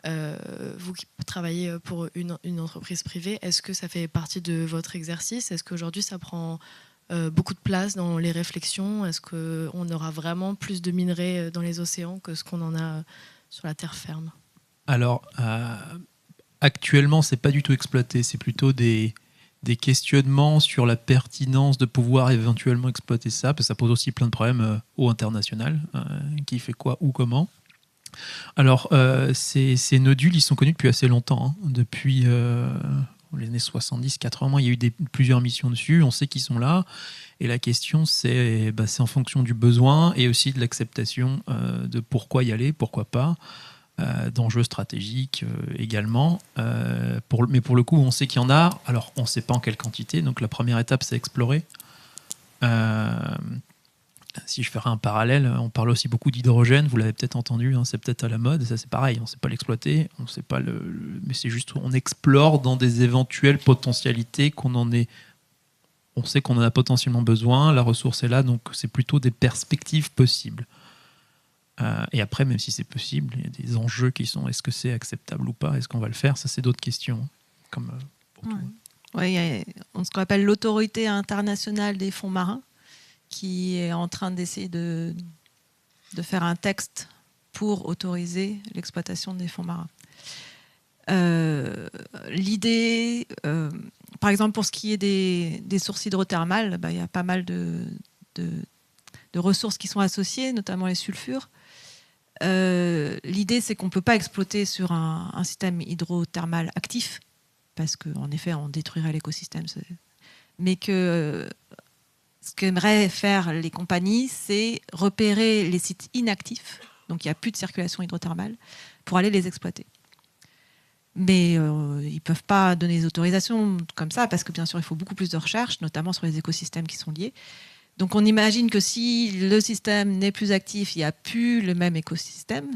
vous qui travaillez pour une entreprise privée, est-ce que ça fait partie de votre exercice? Est-ce qu'aujourd'hui ça prend beaucoup de place dans les réflexions? Est-ce qu'on aura vraiment plus de minerais dans les océans que ce qu'on en a sur la terre ferme? Alors, actuellement, c'est pas du tout exploité. C'est plutôt des questionnements sur la pertinence de pouvoir éventuellement exploiter ça, parce que ça pose aussi plein de problèmes au international. Qui fait quoi, où, comment? Alors, ces nodules, ils sont connus depuis assez longtemps. Hein. Depuis les années 70-80, il y a eu plusieurs missions dessus. On sait qu'ils sont là. Et la question, c'est en fonction du besoin et aussi de l'acceptation de pourquoi y aller, pourquoi pas, d'enjeux stratégiques également. Mais pour le coup, on sait qu'il y en a. Alors, on ne sait pas en quelle quantité. Donc, la première étape, c'est explorer. Si je ferais un parallèle, on parle aussi beaucoup d'hydrogène, vous l'avez peut-être entendu, hein, c'est peut-être à la mode, ça c'est pareil, on ne sait pas l'exploiter, on sait pas mais c'est juste on explore dans des éventuelles potentialités on sait qu'on en a potentiellement besoin, la ressource est là, donc c'est plutôt des perspectives possibles. Et après, même si c'est possible, il y a des enjeux qui sont est-ce que c'est acceptable ou pas, est-ce qu'on va le faire, ça c'est d'autres questions. Comme pour tout. Ouais, il y a ce qu'on appelle l'autorité internationale des fonds marins qui est en train d'essayer de faire un texte pour autoriser l'exploitation des fonds marins. L'idée, par exemple pour ce qui est des sources hydrothermales, il y a pas mal de ressources qui sont associées, notamment les sulfures. L'idée, c'est qu'on ne peut pas exploiter sur un système hydrothermal actif, parce qu'en effet, on détruirait l'écosystème. Mais que ce qu'aimeraient faire les compagnies, c'est repérer les sites inactifs, donc il n'y a plus de circulation hydrothermale, pour aller les exploiter. Mais ils ne peuvent pas donner des autorisations comme ça, parce que bien sûr, il faut beaucoup plus de recherches, notamment sur les écosystèmes qui sont liés. Donc on imagine que si le système n'est plus actif, il n'y a plus le même écosystème.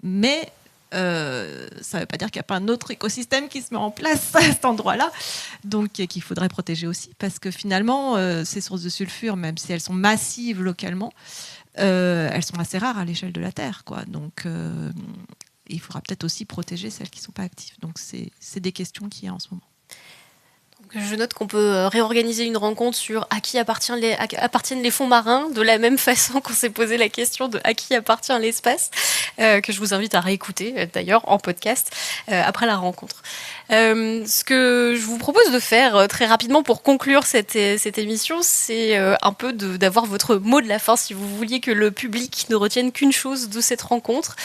Mais ça ne veut pas dire qu'il n'y a pas un autre écosystème qui se met en place à cet endroit-là, donc qu'il faudrait protéger aussi, parce que finalement, ces sources de sulfure, même si elles sont massives localement, elles sont assez rares à l'échelle de la Terre, quoi. Donc il faudra peut-être aussi protéger celles qui ne sont pas actives. Donc c'est des questions qu'il y a en ce moment. Je note qu'on peut réorganiser une rencontre sur à qui appartiennent les fonds marins, de la même façon qu'on s'est posé la question de à qui appartient l'espace, que je vous invite à réécouter d'ailleurs en podcast après la rencontre. Ce que je vous propose de faire très rapidement pour conclure cette émission, c'est un peu d'avoir votre mot de la fin, si vous vouliez que le public ne retienne qu'une chose de cette rencontre.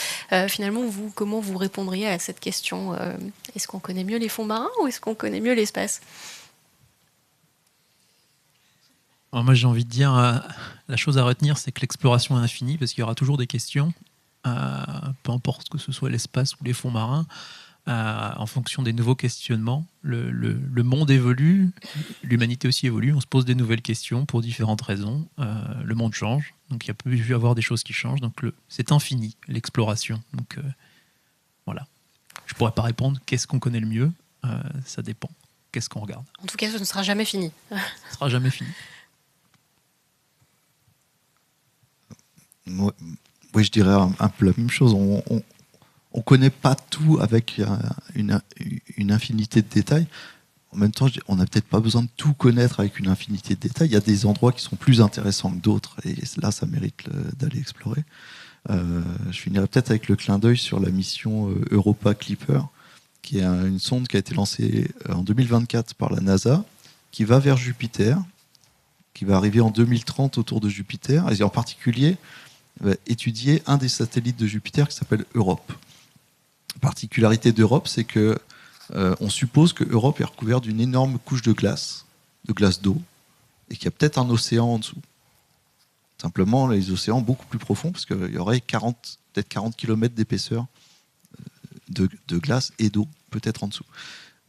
Finalement, comment vous répondriez à cette question ? Est-ce qu'on connaît mieux les fonds marins ou est-ce qu'on connaît mieux l'espace ? Alors moi, j'ai envie de dire, la chose à retenir, c'est que l'exploration est infinie, parce qu'il y aura toujours des questions, peu importe que ce soit l'espace ou les fonds marins, en fonction des nouveaux questionnements. Le monde évolue, l'humanité aussi évolue, on se pose des nouvelles questions pour différentes raisons. Le monde change, donc il y a pu y avoir des choses qui changent, donc c'est infini, l'exploration. Donc voilà. Je ne pourrais pas répondre qu'est-ce qu'on connaît le mieux, ça dépend. Qu'est-ce qu'on regarde ? En tout cas, ce ne sera jamais fini. Ce ne sera jamais fini. Oui, je dirais un peu la même chose. On ne connaît pas tout avec une infinité de détails. En même temps, on n'a peut-être pas besoin de tout connaître avec une infinité de détails. Il y a des endroits qui sont plus intéressants que d'autres, et là, ça mérite d'aller explorer. Je finirai peut-être avec le clin d'œil sur la mission Europa Clipper, qui est une sonde qui a été lancée en 2024 par la NASA, qui va vers Jupiter, qui va arriver en 2030 autour de Jupiter, et en particulier va étudier un des satellites de Jupiter qui s'appelle Europe. La particularité d'Europe, c'est que on suppose que Europe est recouverte d'une énorme couche de glace d'eau, et qu'il y a peut-être un océan en dessous. Simplement, les océans beaucoup plus profonds, parce qu'il y aurait peut-être 40 km d'épaisseur de glace et d'eau, peut-être en dessous.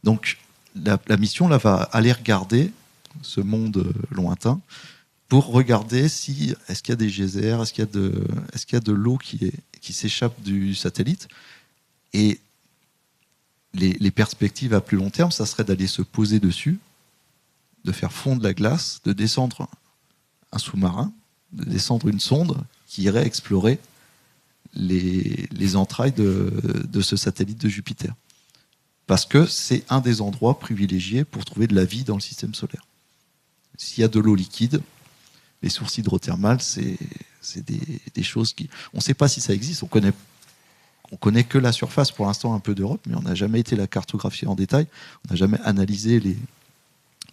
Donc, la mission là, va aller regarder ce monde lointain pour regarder est-ce qu'il y a des geysers, est-ce qu'il y a de l'eau qui s'échappe du satellite. Et les perspectives à plus long terme, ça serait d'aller se poser dessus, de faire fondre la glace, de descendre un sous-marin, de descendre une sonde qui irait explorer les entrailles de ce satellite de Jupiter. Parce que c'est un des endroits privilégiés pour trouver de la vie dans le système solaire. S'il y a de l'eau liquide, les sources hydrothermales, c'est des choses qui... On ne sait pas si ça existe, on connaît que la surface pour l'instant un peu d'Europe, mais on n'a jamais été la cartographier en détail, on n'a jamais analysé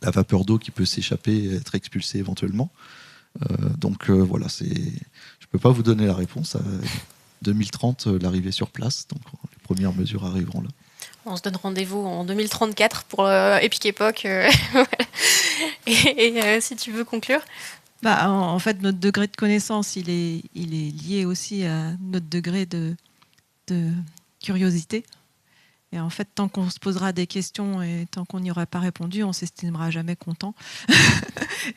la vapeur d'eau qui peut s'échapper et être expulsée éventuellement. Donc voilà, je ne peux pas vous donner la réponse. À 2030, l'arrivée sur place, donc les premières mesures arriveront là. On se donne rendez-vous en 2034 pour Epic Epoch. Et si tu veux conclure. En fait, notre degré de connaissance, il est lié aussi à notre degré de curiosité. Et en fait, tant qu'on se posera des questions et tant qu'on n'y aura pas répondu, on s'estimera jamais content.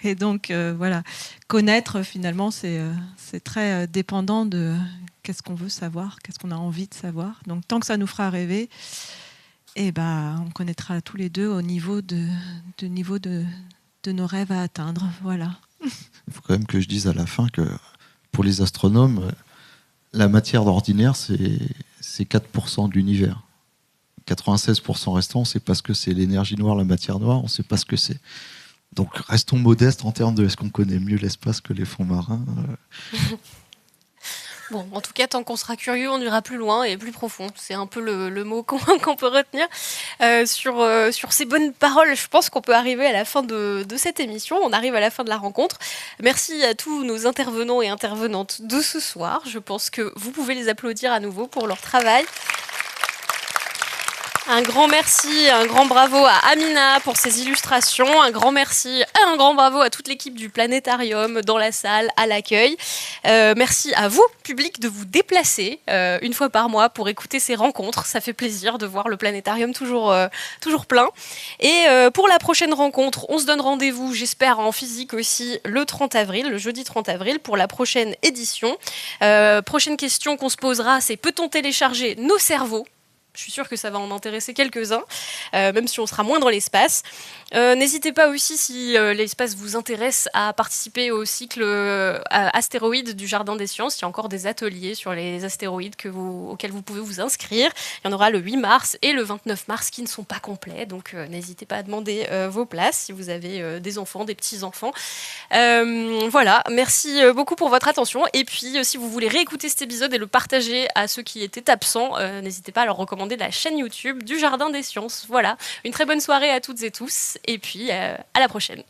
Et donc, voilà, connaître, finalement, c'est très dépendant de qu'est-ce qu'on veut savoir, qu'est-ce qu'on a envie de savoir. Donc, tant que ça nous fera rêver, on connaîtra tous les deux au niveau de nos rêves à atteindre. Voilà. Il faut quand même que je dise à la fin que pour les astronomes, la matière d'ordinaire, c'est 4% de l'univers. 96% restant, on ne sait pas ce que c'est. L'énergie noire, la matière noire, on ne sait pas ce que c'est. Donc restons modestes en termes de est-ce qu'on connaît mieux l'espace que les fonds marins. Bon, en tout cas, tant qu'on sera curieux, on ira plus loin et plus profond. C'est un peu le mot qu'on peut retenir. Sur ces bonnes paroles, je pense qu'on peut arriver à la fin de cette émission. On arrive à la fin de la rencontre. Merci à tous nos intervenants et intervenantes de ce soir. Je pense que vous pouvez les applaudir à nouveau pour leur travail. Un grand merci, un grand bravo à Amina pour ses illustrations, un grand merci et un grand bravo à toute l'équipe du Planétarium dans la salle, à l'accueil. Merci à vous, public, de vous déplacer une fois par mois pour écouter ces rencontres. Ça fait plaisir de voir le Planétarium toujours plein. Et pour la prochaine rencontre, on se donne rendez-vous, j'espère en physique aussi, le 30 avril, le jeudi 30 avril, pour la prochaine édition. Prochaine question qu'on se posera, c'est peut-on télécharger nos cerveaux ? Je suis sûre que ça va en intéresser quelques-uns, même si on sera moins dans l'espace. N'hésitez pas aussi, si l'espace vous intéresse, à participer au cycle astéroïdes du Jardin des Sciences. Il y a encore des ateliers sur les astéroïdes auxquels vous pouvez vous inscrire. Il y en aura le 8 mars et le 29 mars qui ne sont pas complets. Donc n'hésitez pas à demander vos places si vous avez des enfants, des petits-enfants. Voilà, merci beaucoup pour votre attention. Et puis, si vous voulez réécouter cet épisode et le partager à ceux qui étaient absents, n'hésitez pas à leur recommander la chaîne YouTube du Jardin des Sciences. Voilà, une très bonne soirée à toutes et tous, et puis à la prochaine.